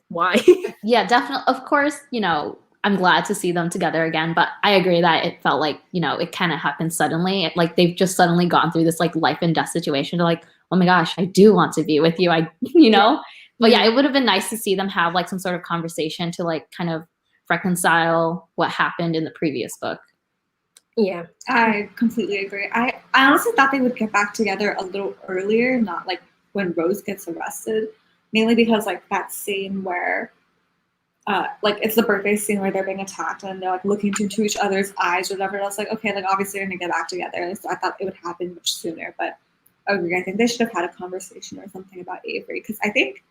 why? Yeah, definitely. Of course, you know, I'm glad to see them together again, but I agree that it felt like, you know, it kind of happened suddenly. Like they've just suddenly gone through this like life and death situation to like, oh my gosh, I do want to be with you. You know, but yeah, it would have been nice to see them have like some sort of conversation to like kind of reconcile what happened in the previous book. Yeah, I completely agree. I honestly thought they would get back together a little earlier, not like when Rose gets arrested, mainly because like that scene where like it's the birthday scene where they're being attacked and they're like looking into each other's eyes or whatever. I was like, okay, like obviously they're gonna get back together. So I thought it would happen much sooner, but I agree. I think they should have had a conversation or something about Avery because I think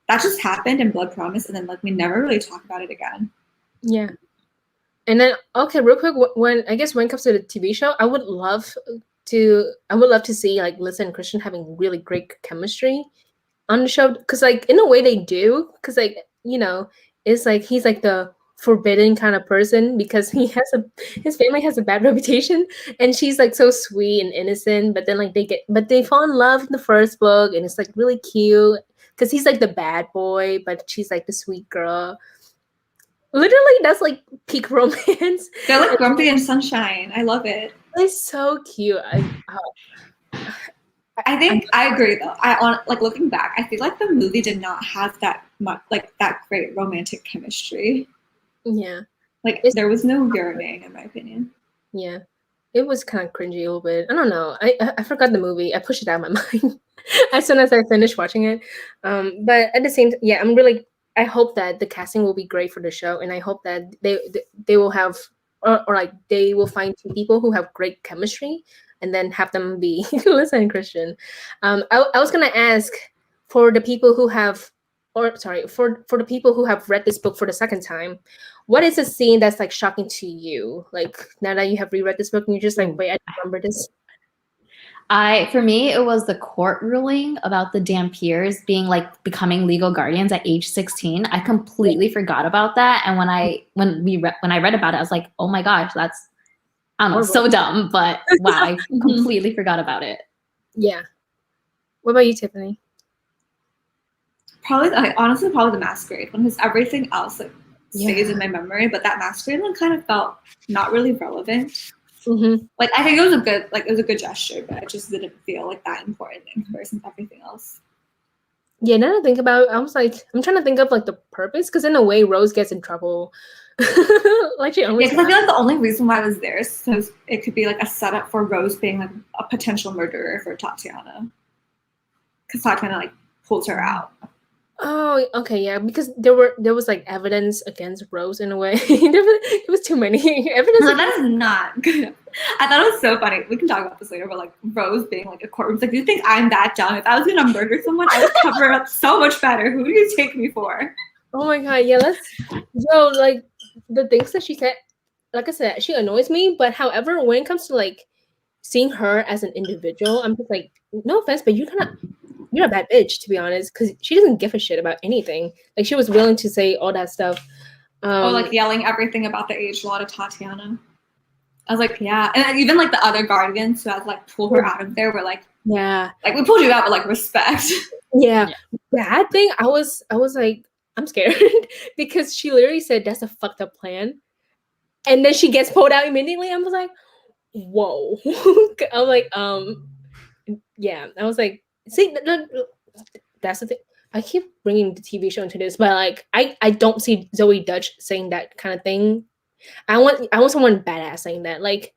that just happened in Blood Promise, and then like we never really talk about it again. Yeah. And then okay, real quick, when it comes to the TV show, I would love to see like Lissa and Christian having really great chemistry on the show because like in a way they do because like you know it's like he's like the forbidden kind of person because his family has a bad reputation, and she's like so sweet and innocent, but then like they fall in love in the first book, and it's like really cute because he's like the bad boy, but she's like the sweet girl. Literally, that's like peak romance. They're like Grumpy and Sunshine. I love it. It's so cute. I think I agree though. Like looking back, I feel like the movie did not have that much like that great romantic chemistry. Yeah. Like there was no yearning, in my opinion. Yeah. It was kind of cringy a little bit. I don't know. I forgot the movie. I pushed it out of my mind as soon as I finished watching it. But at the same time, yeah, I hope that the casting will be great for the show, and I hope that they will have or like they will find two people who have great chemistry and then have them be listen, Christian. I was gonna ask for the people who have for the people who have read this book for the second time, what is a scene that's like shocking to you? Like now that you have reread this book and you're just like, wait, I don't remember this. For me, it was the court ruling about the Dampiers being like becoming legal guardians at age 16. I completely forgot about that, and when I read about it, I was like, oh my gosh, that's I don't know, so dumb, but wow, I completely forgot about it. Yeah. What about you, Tiffany? Probably the Masquerade one, because everything else like stays in my memory, but that Masquerade one kind of felt not really relevant. Like I think it was a good gesture, but it just didn't feel like that important in comparison to everything else. Yeah, now that I think about it, I was like, I'm trying to think of like the purpose, because in a way, Rose gets in trouble. Like she always. Yeah, because I feel like the only reason why it was there is because it could be like a setup for Rose being like a potential murderer for Tatiana, because Tatiana like pulls her out. Oh, okay, yeah, because there was like evidence against Rose in a way. there was too many evidence. No, that is not good. I thought it was so funny. We can talk about this later, but like Rose being like a courtroom. Like, do you think I'm that dumb? If I was gonna murder someone, I would cover it up so much better. Who do you take me for? Oh my god, yeah, like the things that she said. Like I said, she annoys me. But however, when it comes to like seeing her as an individual, I'm just like, no offense, but you're a bad bitch, to be honest, because she doesn't give a shit about anything. Like she was willing to say all that stuff. Like yelling everything about the age law to Tatiana. I was like, yeah, and even like the other guardians who had to like pull her out of there were like, yeah, like we pulled you out, but like respect. Yeah. That thing, I was like, I'm scared because she literally said that's a fucked up plan, and then she gets pulled out immediately. I was like, whoa. I was like, yeah. I was like, see, that's the thing. I keep bringing the TV show into this, but like, I don't see Zoe Dutch saying that kind of thing. I want someone badass saying that, like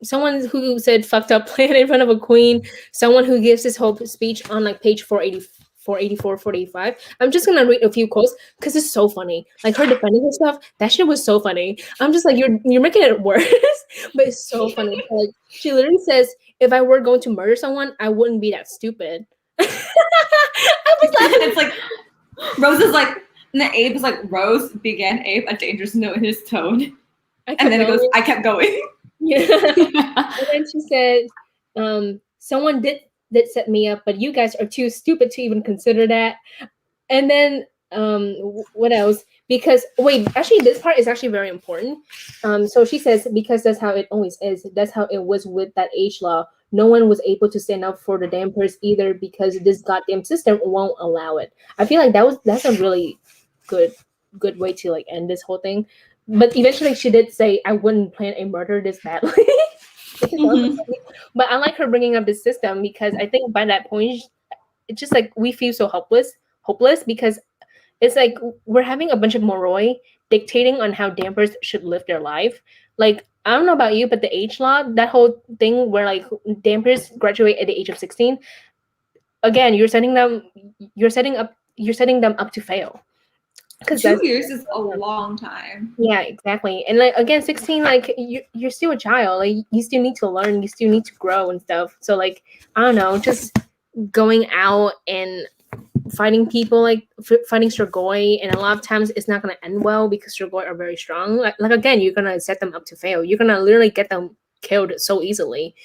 someone who said fucked up plan in front of a queen, someone who gives his whole speech on like page 484, 485. I'm just gonna read a few quotes because it's so funny. Like her defending herself, that shit was so funny. I'm just like, you're making it worse, but it's so funny. Like she literally says, if I were going to murder someone, I wouldn't be that stupid. I was laughing. It's like Rose is like, and the Abe is like, Rose began Abe a dangerous note in his tone, and then it goes, I kept going. Yeah. And then she said, someone did set me up, but you guys are too stupid to even consider that. And then what else? Because wait, actually this part is actually very important. So she says, because that's how it always is. That's how it was with that age law. No one was able to stand up for the Dampers either because this goddamn system won't allow it. I feel like that's a really good way to like end this whole thing. But eventually she did say, I wouldn't plan a murder this badly. But I like her bringing up this system because I think by that point, it's just like we feel so hopeless because it's like we're having a bunch of moroi dictating on how Dampers should live their life. Like, I don't know about you, but the age law, that whole thing where like Dampers graduate at the age of 16, again, you're setting them up to fail. Because 2 years is a long time. Yeah, exactly. And like again, 16, like you're still a child. Like you still need to learn, you still need to grow and stuff. So like, I don't know, just going out and fighting people, like fighting Strigoi, and a lot of times it's not gonna end well because Strigoi are very strong. Like again, you're gonna set them up to fail. You're gonna literally get them killed so easily.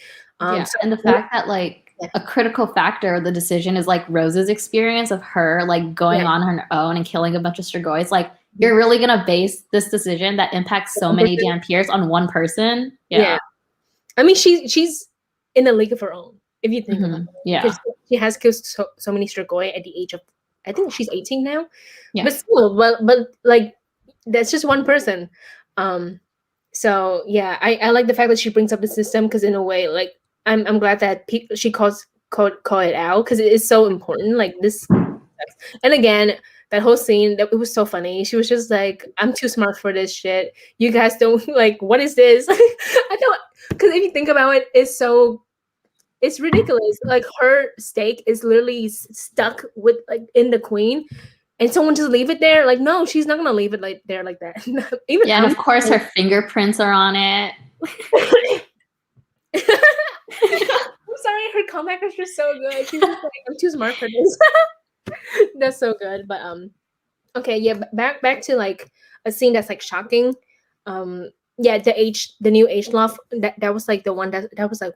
So, and the fact that like a critical factor of the decision is like Rose's experience of her like going on her own and killing a bunch of Strigois. Like you're really gonna base this decision that impacts so many damn peers on one person. Yeah. I mean, she's in a league of her own, if you think about it. Yeah. Because she has killed so many Strigoi at the age of, I think she's 18 now. Yeah. But still, but like, that's just one person. So yeah, I like the fact that she brings up the system, because in a way, like, I'm glad that she call it out, because it is so important. Like this, and again, that whole scene, that it was so funny. She was just like, "I'm too smart for this shit. You guys don't like. What is this?" I don't, because if you think about it, it's ridiculous. Like her stake is literally stuck with like in the queen, and someone just leave it there. Like, no, she's not gonna leave it like there like that. Even and of course her fingerprints are on it. I'm sorry, her comeback was just so good. She's just like, I'm too smart for this. That's so good. But okay, yeah, back to like a scene that's like shocking. Yeah, the new age love, that was like the one that was like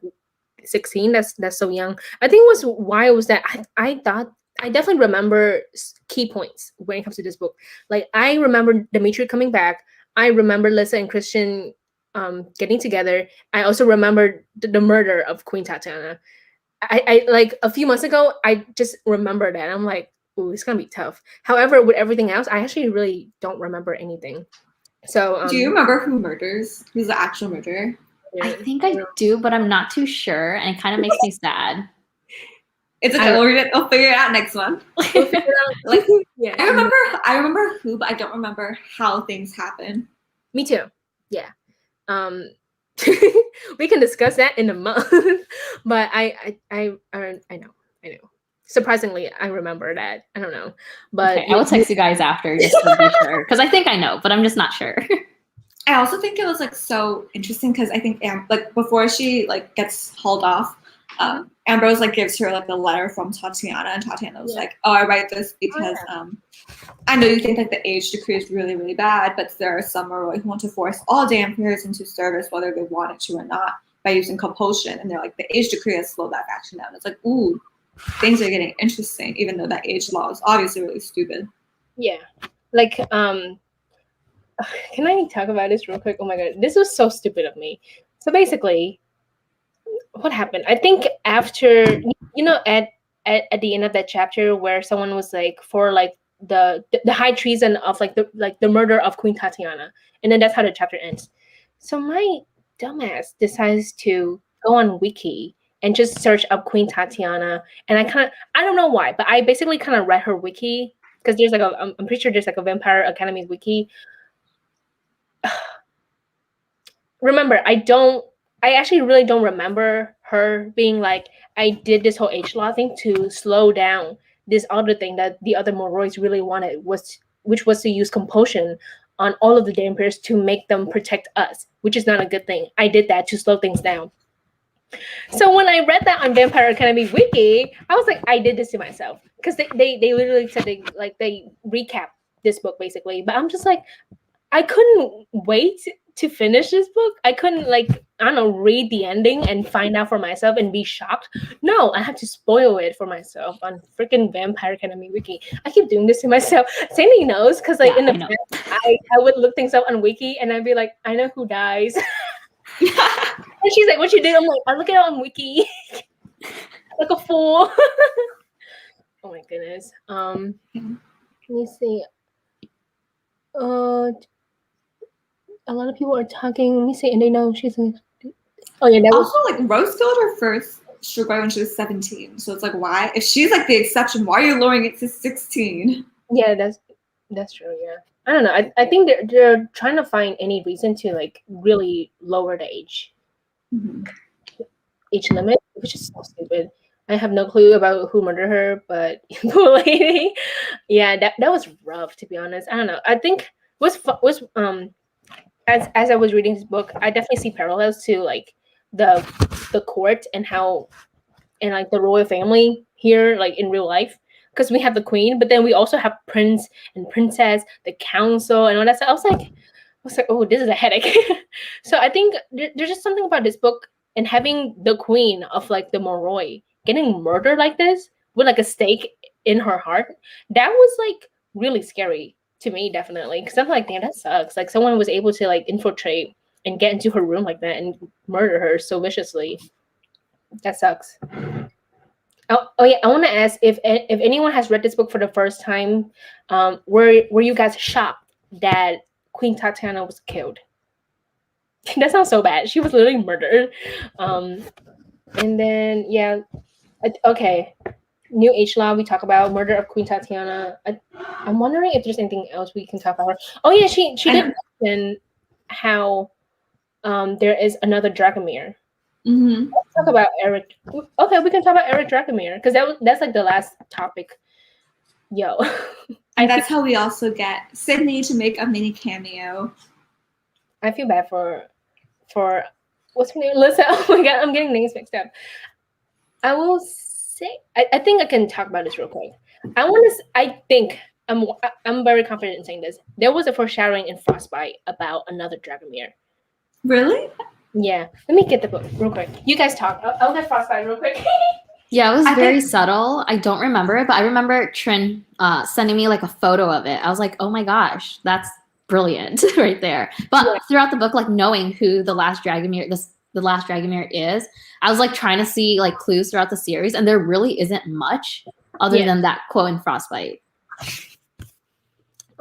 16. That's so young. I think it was why it was that I thought I definitely remember key points when it comes to this book. Like I remember Dimitri coming back. I remember Lisa and Christian getting together. I also remember the murder of Queen Tatiana. I like a few months ago, I just remember that. I'm like, ooh, it's gonna be tough. However, with everything else, I actually really don't remember anything. So do you remember who's the actual murderer? I think I do, but I'm not too sure, and it kind of makes me sad. It's okay. We'll figure it out next one. Like, yeah. I remember who, but I don't remember how things happen. Me too. Yeah. We can discuss that in a month. But I know. Surprisingly, I remember that. I don't know. But okay, I will text you guys after just to be sure, because I think I know, but I'm just not sure. I also think it was like so interesting because I think like before she like gets hauled off, Ambrose like gives her like a letter from Tatiana, and Tatiana was like, "Oh, I write this because I know you think like the age decree is really, really bad, but there are some who want to force all Dampers into service whether they want it to or not by using compulsion, and they're like, the age decree has slowed that action down." It's like, ooh, things are getting interesting, even though that age law is obviously really stupid. Yeah, like can I talk about this real quick? Oh my god, this was so stupid of me. So basically, what happened? I think after at the end of that chapter where someone was like for like the high treason of like the murder of Queen Tatiana, and then that's how the chapter ends. So my dumbass decides to go on Wiki and just search up Queen Tatiana, and I don't know why, but I basically kind of read her wiki, because there's like I'm pretty sure there's like a Vampire Academy's wiki. Remember, I actually really don't remember her being like, I did this whole age law thing to slow down this other thing that the other Morois really wanted, which was to use compulsion on all of the Dampers to make them protect us, which is not a good thing. I did that to slow things down. So when I read that on Vampire Academy wiki, I was like, I did this to myself, because they literally said they recap this book basically, but I'm just like, I couldn't wait to finish this book. I couldn't read the ending and find out for myself and be shocked. No, I had to spoil it for myself on freaking Vampire Academy wiki. I keep doing this to myself. Sandy knows, because in the past, I would look things up on wiki and I'd be like, I know who dies. And she's like, what you did? I'm like, I look it up on wiki. Like a fool. Oh my goodness. Let me see. A lot of people are talking. Let me see, and they know she's like, oh yeah, that was also like Rose killed her first Strigoi when she was 17. So it's like, why? If she's like the exception, why are you lowering it to 16? Yeah, that's true. Yeah, I don't know. I think they're trying to find any reason to like really lower the age limit, which is so stupid. I have no clue about who murdered her, but the lady, yeah, that was rough, to be honest. I don't know. I think was as I was reading this book, I definitely see parallels to like the court and how, and like the royal family here, like in real life, because we have the queen, but then we also have prince and princess, the council, and all that stuff. I was like, oh, this is a headache. So I think there's just something about this book and having the queen of like the Moroi getting murdered like this with like a stake in her heart. That was like really scary. to me, definitely. Because I'm like, damn, that sucks. Like someone was able to like infiltrate and get into her room like that and murder her so viciously. That sucks. Oh yeah, I want to ask if anyone has read this book for the first time, were you guys shocked that Queen Tatiana was killed? That sounds so bad. She was literally murdered. And then yeah, okay. New Age Law. We talk about murder of Queen Tatiana. I'm wondering if there's anything else we can talk about her. Oh yeah, she did mention how there is another Dragomir. Mm-hmm. Let's talk about Eric. Okay, we can talk about Eric Dragomir because that's like the last topic. Yo, And that's how we also get Sydney to make a mini cameo. I feel bad for what's her name? Lisa. Oh my god, I'm getting names mixed up. I will say I think I can talk about this real quick. I think I'm very confident in saying this. There was a foreshadowing in Frostbite about another Dragomir. Really? Yeah. Let me get the book real quick. You guys talk. I'll get Frostbite real quick. Yeah, it was very subtle. I don't remember it, but I remember Trin sending me like a photo of it. I was like, oh my gosh, that's brilliant right there. But throughout the book, like knowing who the last Dragomir is, I was like trying to see like clues throughout the series, and there really isn't much other than that quote in Frostbite.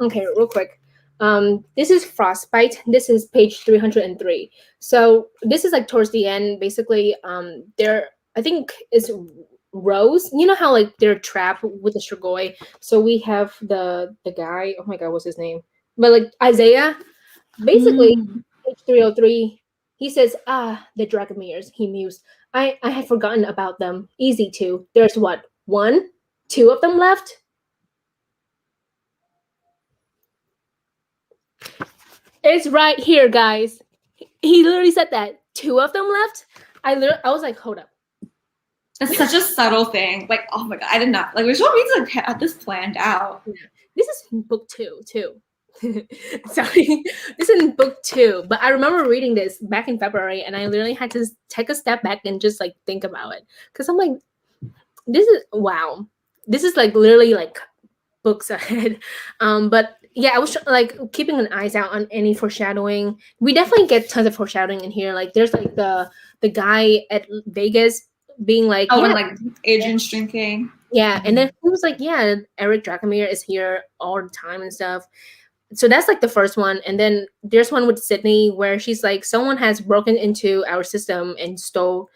Okay, real quick. This is Frostbite. This is page 303. So this is like towards the end. Basically, there I think is Rose. You know how like they're trapped with the Strigoi. So we have the guy. Oh my god, what's his name? But like Isaiah. Basically, page 303. He says, the Dragomirs. He mused. I had forgotten about them. Easy to. There's what? 1, 2 of them left. It's right here, guys. He literally said that 2 of them left. I was like, hold up. That's such a subtle thing. Like, oh my god, I did not like. Richelle Mead's like had this planned out. This is book 2 too. Sorry, this is in book 2. But I remember reading this back in February, and I literally had to take a step back and just like think about it, because I'm like, this is wow. This is like literally like books ahead. But yeah, I was like keeping an eyes out on any foreshadowing. We definitely get tons of foreshadowing in here. Like there's like the guy at Vegas being like, when like Adrian's drinking. Yeah, and then he was like, yeah, Eric Dragomir is here all the time and stuff. So that's like the first one. And then there's one with Sydney where she's like, someone has broken into our system and stole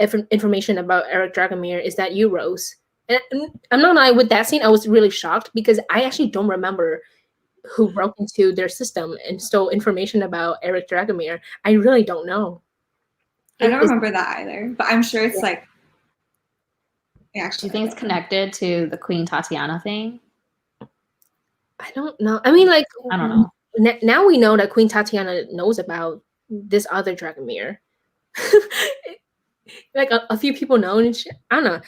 information about Eric Dragomir. Is that you, Rose? And I'm not lying, with that scene, I was really shocked because I actually don't remember who broke into their system and stole information about Eric Dragomir. I really don't know. I don't remember that either, but I'm sure it's like. Do you think it's connected to the Queen Tatiana thing? I don't know. I mean, like, I don't know. Now we know that Queen Tatiana knows about this other Dragomir. Like a few people know, and I don't know.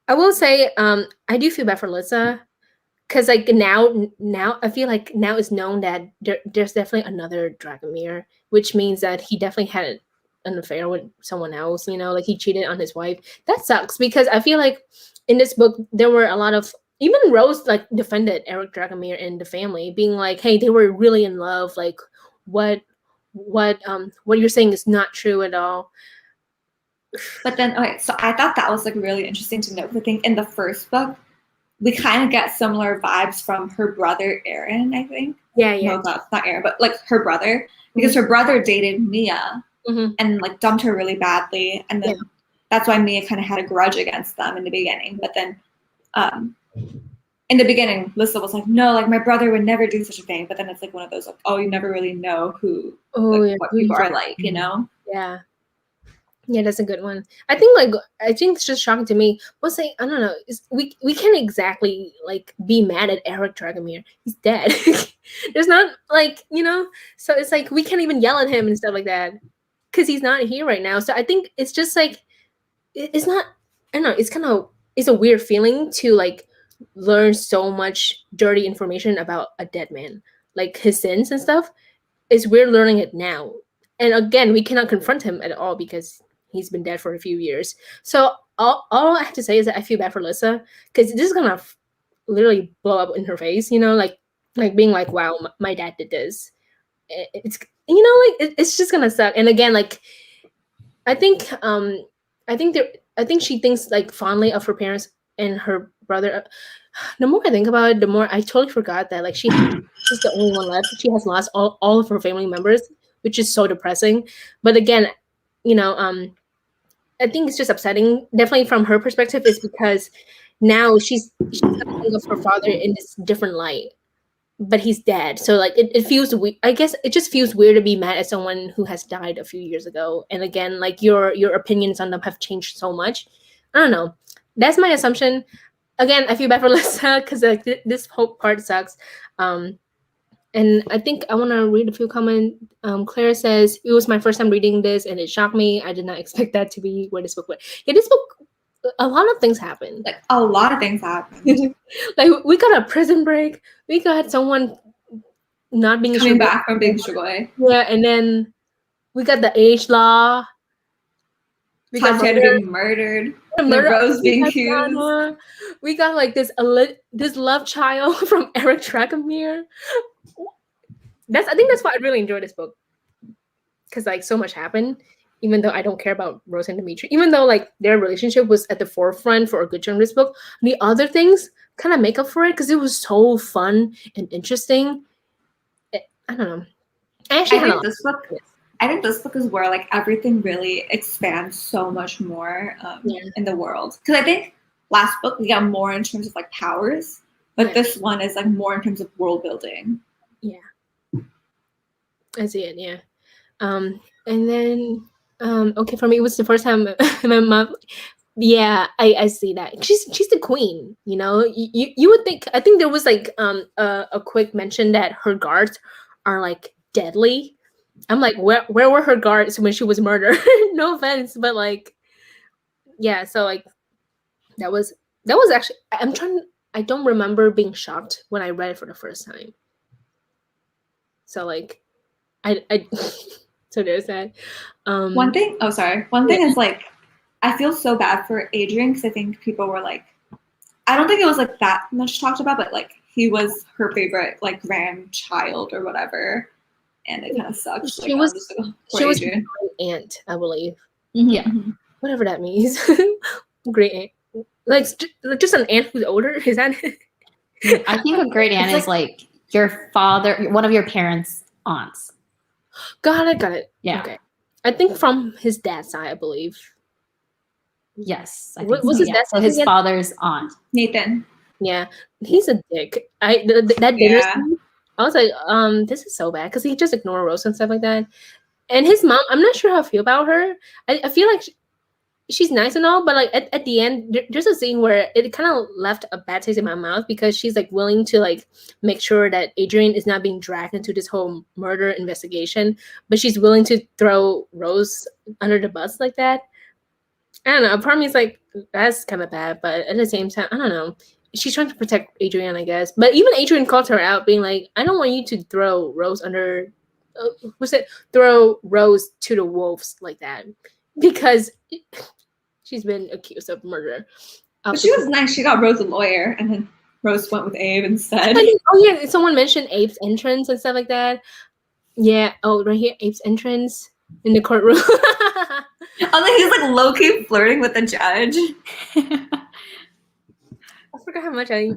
I will say, I do feel bad for Lisa, because like now I feel like now it's known that there's definitely another Dragomir, which means that he definitely had an affair with someone else. You know, like he cheated on his wife. That sucks, because I feel like in this book there were a lot of, even Rose like defended Eric Dragomir and the family, being like, hey, they were really in love. Like what you're saying is not true at all. But then, okay, so I thought that was like really interesting to note. I think in the first book, we kind of get similar vibes from her brother Aaron. I think. Yeah. No, not Aaron, but like her brother, because her brother dated Mia and like dumped her really badly, and then that's why Mia kind of had a grudge against them in the beginning. But then, in the beginning, Lisa was like, no, like my brother would never do such a thing. But then it's like one of those like, oh, you never really know who, what people are like, you know? Yeah. Yeah, that's a good one. I think it's just shocking to me. We'll say, I don't know. We can't exactly like be mad at Eric Dragomir. He's dead. There's not like, you know. So it's like we can't even yell at him and stuff like that because he's not here right now. So I think it's just like it's not. I don't know. It's a weird feeling to like learn so much dirty information about a dead man, like his sins and stuff. It's weird learning it now. And again, we cannot confront him at all because he's been dead for a few years. So all I have to say is that I feel bad for Lisa, because this is gonna literally blow up in her face. You know, like like being like, wow, my dad did this. It's like it's just gonna suck. And again, like I think I think there I think she thinks like fondly of her parents and her brother. The more I think about it, the more I totally forgot that like she's the only one left. She has lost all of her family members, which is so depressing. But again, you know, I think it's just upsetting. Definitely from her perspective, is because now she's gonna think of her father in this different light, but he's dead. So like it feels weird. I guess it just feels weird to be mad at someone who has died a few years ago. And again, like your opinions on them have changed so much. I don't know. That's my assumption. Again, I feel bad for Lisa because like this whole part sucks. And I think I want to read a few comments. Claire says, it was my first time reading this and it shocked me. I did not expect that to be where this book went. Yeah, this book, a lot of things happened. Like a lot of things happened. Like we got a prison break. We got someone not being coming back from being Shugoi. Yeah, and then we got the age law. We got being murdered. Rose being accused. We got like this love child from Eric Dragomir. I think that's why I really enjoyed this book, because like so much happened. Even though I don't care about Rose and Dimitri, even though like their relationship was at the forefront for a good chunk of this book, the other things kind of make up for it because it was so fun and interesting. I don't know. I think this book is where like everything really expands so much more in the world. Because I think last book we got more in terms of like powers, but this one is like more in terms of world building. Yeah, I see it. Yeah, and then okay, for me it was the first time my mom. Yeah, I see that. She's the queen. You know, you would think. I think there was like a quick mention that her guards are like deadly. I'm like, where were her guards when she was murdered? No offense, but like, yeah. So like, that was actually. I don't remember being shocked when I read it for the first time. So like, I so there's that. One thing is like, I feel so bad for Adrian because I think people were like, I don't think it was like that much talked about, but like he was her favorite like grandchild or whatever. And it kind of sucks. She was great aunt, I believe. Mm-hmm. Yeah, whatever that means. Great aunt, like just an aunt who's older. Is that? I think a great aunt is like your father, one of your parents' aunts. Got it. Yeah. Okay. I think from his dad's side, I believe. Yes. I think his dad's so his father's aunt, Nathan. Yeah, he's a dick. That dinner scene, I was like, this is so bad because he just ignored Rose and stuff like that. And his mom, I'm not sure how I feel about her. I feel like she's nice and all, but like at the end, there's a scene where it kind of left a bad taste in my mouth because she's like willing to like make sure that Adrian is not being dragged into this whole murder investigation, but she's willing to throw Rose under the bus like that. I don't know. Part of me is like, that's kind of bad, but at the same time, I don't know. She's trying to protect Adrian, I guess. But even Adrian called her out, being like, I don't want you to throw Rose under, throw Rose to the wolves like that. Because she's been accused of murder. But she was nice. She got Rose a lawyer, and then Rose went with Abe instead. Someone mentioned Abe's entrance and stuff like that. Yeah, right here, Abe's entrance in the courtroom. He's like low-key flirting with the judge. I forgot how much I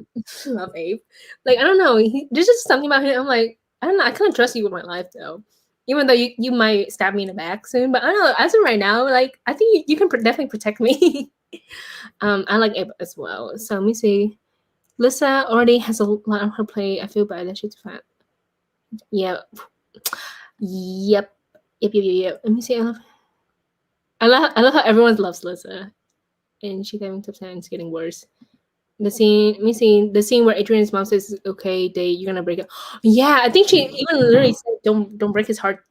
love Abe. Like, I don't know. There's just something about him. I'm like, I don't know. I can't trust you with my life, though. Even though you might stab me in the back soon. But I don't know. As of right now, like, I think you can definitely protect me. I like Abe as well. So let me see. Lisa already has a lot on her plate. I feel bad that she's fat. Yeah. Yep. Let me see. I love how everyone loves Lisa. And she's having tough times, getting worse. The scene where Adrian's mom says, "Okay, you're gonna break it." Yeah, I think she even literally said, "Don't break his heart,"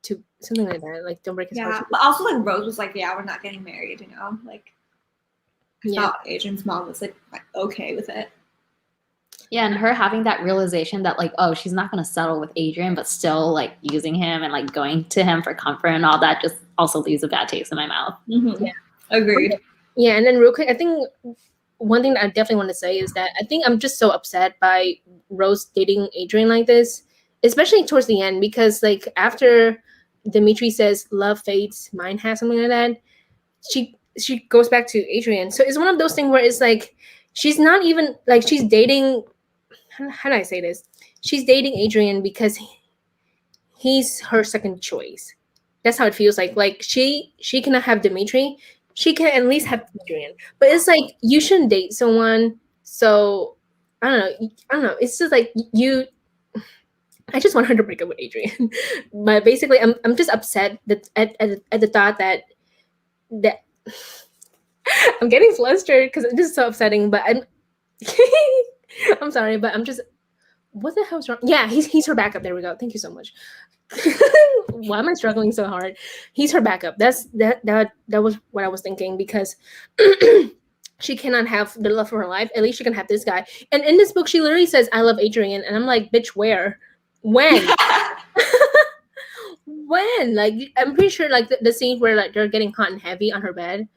to something like that. Like, don't break his heart. Yeah, but also like Rose was like, "Yeah, we're not getting married," you know. Like, I thought Adrian's mom was like okay with it. Yeah, and her having that realization that like, oh, she's not gonna settle with Adrian, but still like using him and like going to him for comfort and all that just also leaves a bad taste in my mouth. Mm-hmm. Yeah, agreed. Yeah, and then real quick, I think one thing that I definitely want to say is that I think I'm just so upset by Rose dating Adrian like this, especially towards the end, because like after Dimitri says love fades, mine has, something like that, she goes back to Adrian. So it's one of those things where it's like she's not even like she's dating. How do I say this? She's dating Adrian because he's her second choice. That's how it feels like. Like she cannot have Dimitri. She can at least have Adrian. But it's like you shouldn't date someone. So I don't know. I don't know. It's just like you. I just want her to break up with Adrian. But basically, I'm just upset that at the thought that I'm getting flustered because it's just so upsetting. But I'm sorry, but I'm just what the hell's wrong? Yeah, he's her backup. There we go. Thank you so much. Why am I struggling so hard? He's her backup. That was what I was thinking because she cannot have the love of her life. At least she can have this guy. And in this book, she literally says, "I love Adrian," and I'm like, "Bitch, where? When?" When? Like, I'm pretty sure like the scene where like they're getting hot and heavy on her bed.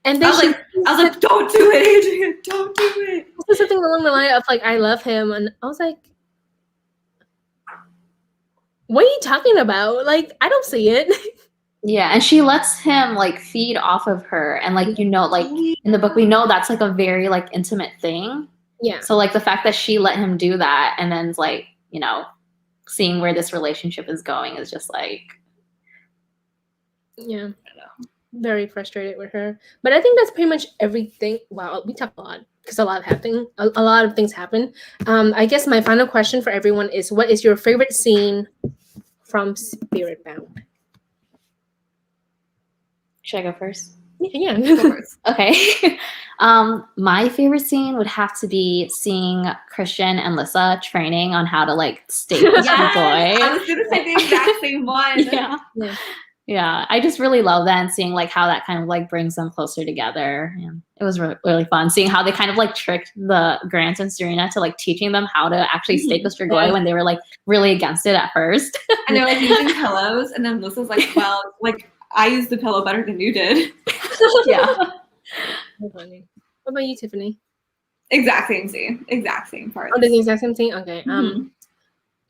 And then I was like, don't do it, Adrian. Don't do it. This is something along the line of like, I love him. And I was like, what are you talking about? Like, I don't see it. Yeah, and she lets him like feed off of her, and like like in the book we know that's like a very like intimate thing. Yeah. So like the fact that she let him do that, and then like seeing where this relationship is going is just like, yeah, I know. Very frustrated with her. But I think that's pretty much everything. Wow, we talk a lot because a lot of things happen. I guess my final question for everyone is, what is your favorite scene from Spirit Bound? Should I go first? Yeah. Go first. Okay. My favorite scene would have to be seeing Christian and Lissa training on how to like stake this boy. I was gonna say the exact same one. Yeah. I just really love that, and seeing like how that kind of like brings them closer together. Yeah. It was really, really fun seeing how they kind of like tricked the Grant and Serena to like teaching them how to actually stake the Strigoi when they were like really against it at first. And they're like using pillows, and then Lissa's like, well, like I used the pillow better than you did. Yeah. So funny. What about you, Tiffany? Exact same scene. Exact same part. Oh, the exact same thing? Okay.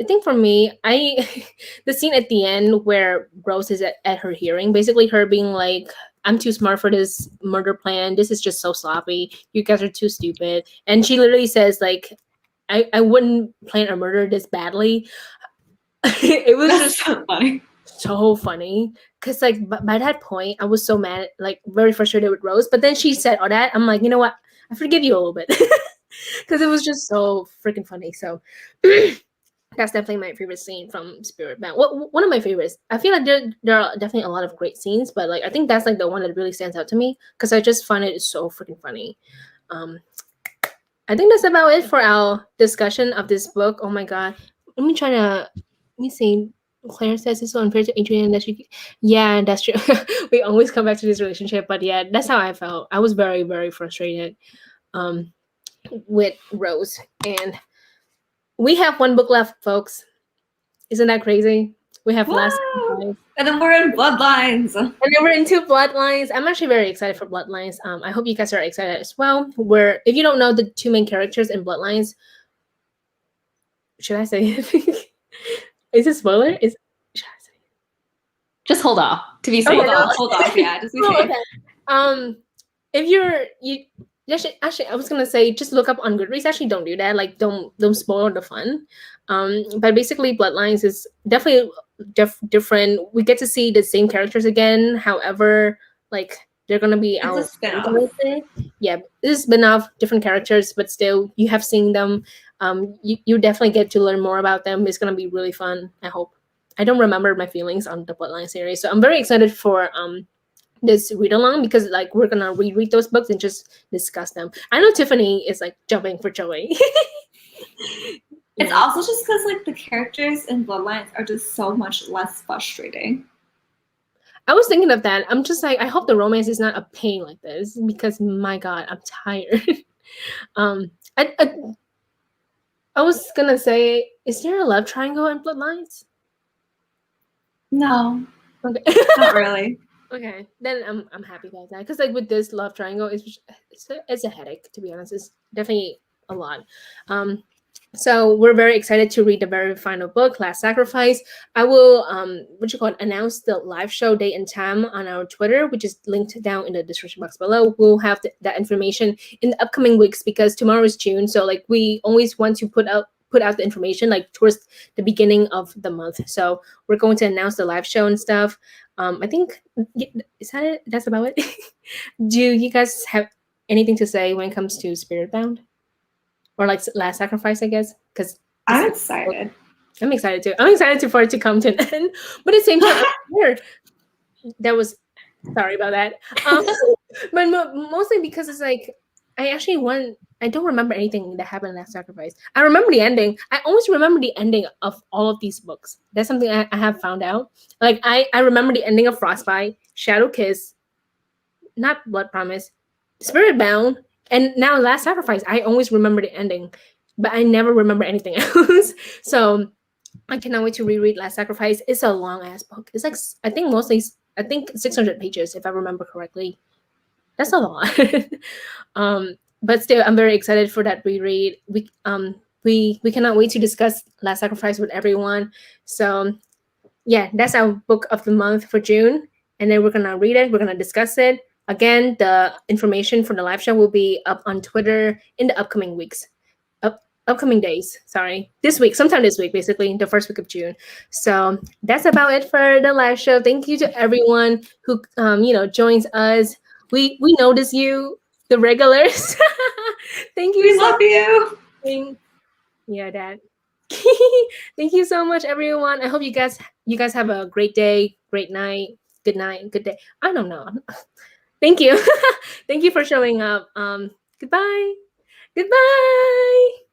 I think for me, the scene at the end where Rose is at her hearing, basically her being like, "I'm too smart for this murder plan. This is just so sloppy. You guys are too stupid." And she literally says like, I wouldn't plan a murder this badly. It was That's just so funny. So funny. Because like by that point, I was so mad, like very frustrated with Rose. But then she said all that. I'm like, you know what? I forgive you a little bit. Because it was just so freaking funny. So that's definitely my favorite scene from Spirit Bound. One of my favorites. I feel like there are definitely a lot of great scenes, but like I think that's like the one that really stands out to me because I just find it so freaking funny. I think that's about it for our discussion of this book. Oh my god. Let me see. Claire says it's so unfair to Adrian that she. Yeah, that's true. We always come back to this relationship, but yeah, that's how I felt. I was very, very frustrated with Rose, and we have one book left, folks. Isn't that crazy? We have last, and then we're in Bloodlines, and then we're into Bloodlines. I'm actually very excited for Bloodlines. I hope you guys are excited as well. Where if you don't know the two main characters in Bloodlines, should I say it? Is it spoiler? Should I say it? Just hold off to be safe. Hold off. Yeah, just be safe. Okay. If you actually, I was gonna say just look up on Goodreads. Actually, don't do that. Like, don't spoil the fun. But basically, Bloodlines is definitely different. We get to see the same characters again. However, like they're gonna be It's our a spin-off. Yeah, this is spin-off, different characters, but still you have seen them. You definitely get to learn more about them. It's gonna be really fun. I hope. I don't remember my feelings on the Bloodline series, so I'm very excited for this read along because like we're gonna reread those books and just discuss them. I know Tiffany is like jumping for joy. It's also just because like the characters in Bloodlines are just so much less frustrating. I was thinking of that. I'm just like, I hope the romance is not a pain like this because my god, I'm tired. I was gonna say, is there a love triangle in Bloodlines? No, Okay. not really. Okay, then I'm happy about that because like with this love triangle, it's a headache to be honest. It's definitely a lot. Um, so we're very excited to read the very final book, Last Sacrifice. I will what you call it, announce the live show date and time on our Twitter, which is linked down in the description box below. We'll have that information in the upcoming weeks because tomorrow is June, so like we always want to put out the information like towards the beginning of the month. So we're going to announce the live show and stuff. I think is that it? That's about it. Do you guys have anything to say when it comes to Spirit Bound? Or like Last Sacrifice, I guess, because I'm excited. I'm excited too. I'm excited for it to come to an end, but at the same time, I'm scared. That was sorry about that. But mostly because it's like I actually want. I don't remember anything that happened in Last Sacrifice. I remember the ending. I always remember the ending of all of these books. That's something I have found out. Like I remember the ending of Frostbite, Shadow Kiss, not Blood Promise, Spirit Bound, and now Last Sacrifice. I always remember the ending, but I never remember anything else. So I cannot wait to reread Last Sacrifice. It's a long ass book. It's like I think 600 pages if I remember correctly. That's a lot. But still, I'm very excited for that reread. We cannot wait to discuss Last Sacrifice with everyone. So yeah, that's our book of the month for June, and then we're gonna read it. We're gonna discuss it. Again, the information for the live show will be up on Twitter in the upcoming weeks. Upcoming days, sorry. This week, sometime this week, basically, the first week of June. So that's about it for the live show. Thank you to everyone who joins us. We notice you, the regulars. Thank you We love you. much. Yeah, Dad. Thank you so much, everyone. I hope you guys have a great day, great night, good night, good day. I don't know. Thank you. Thank you for showing up. Goodbye. Goodbye.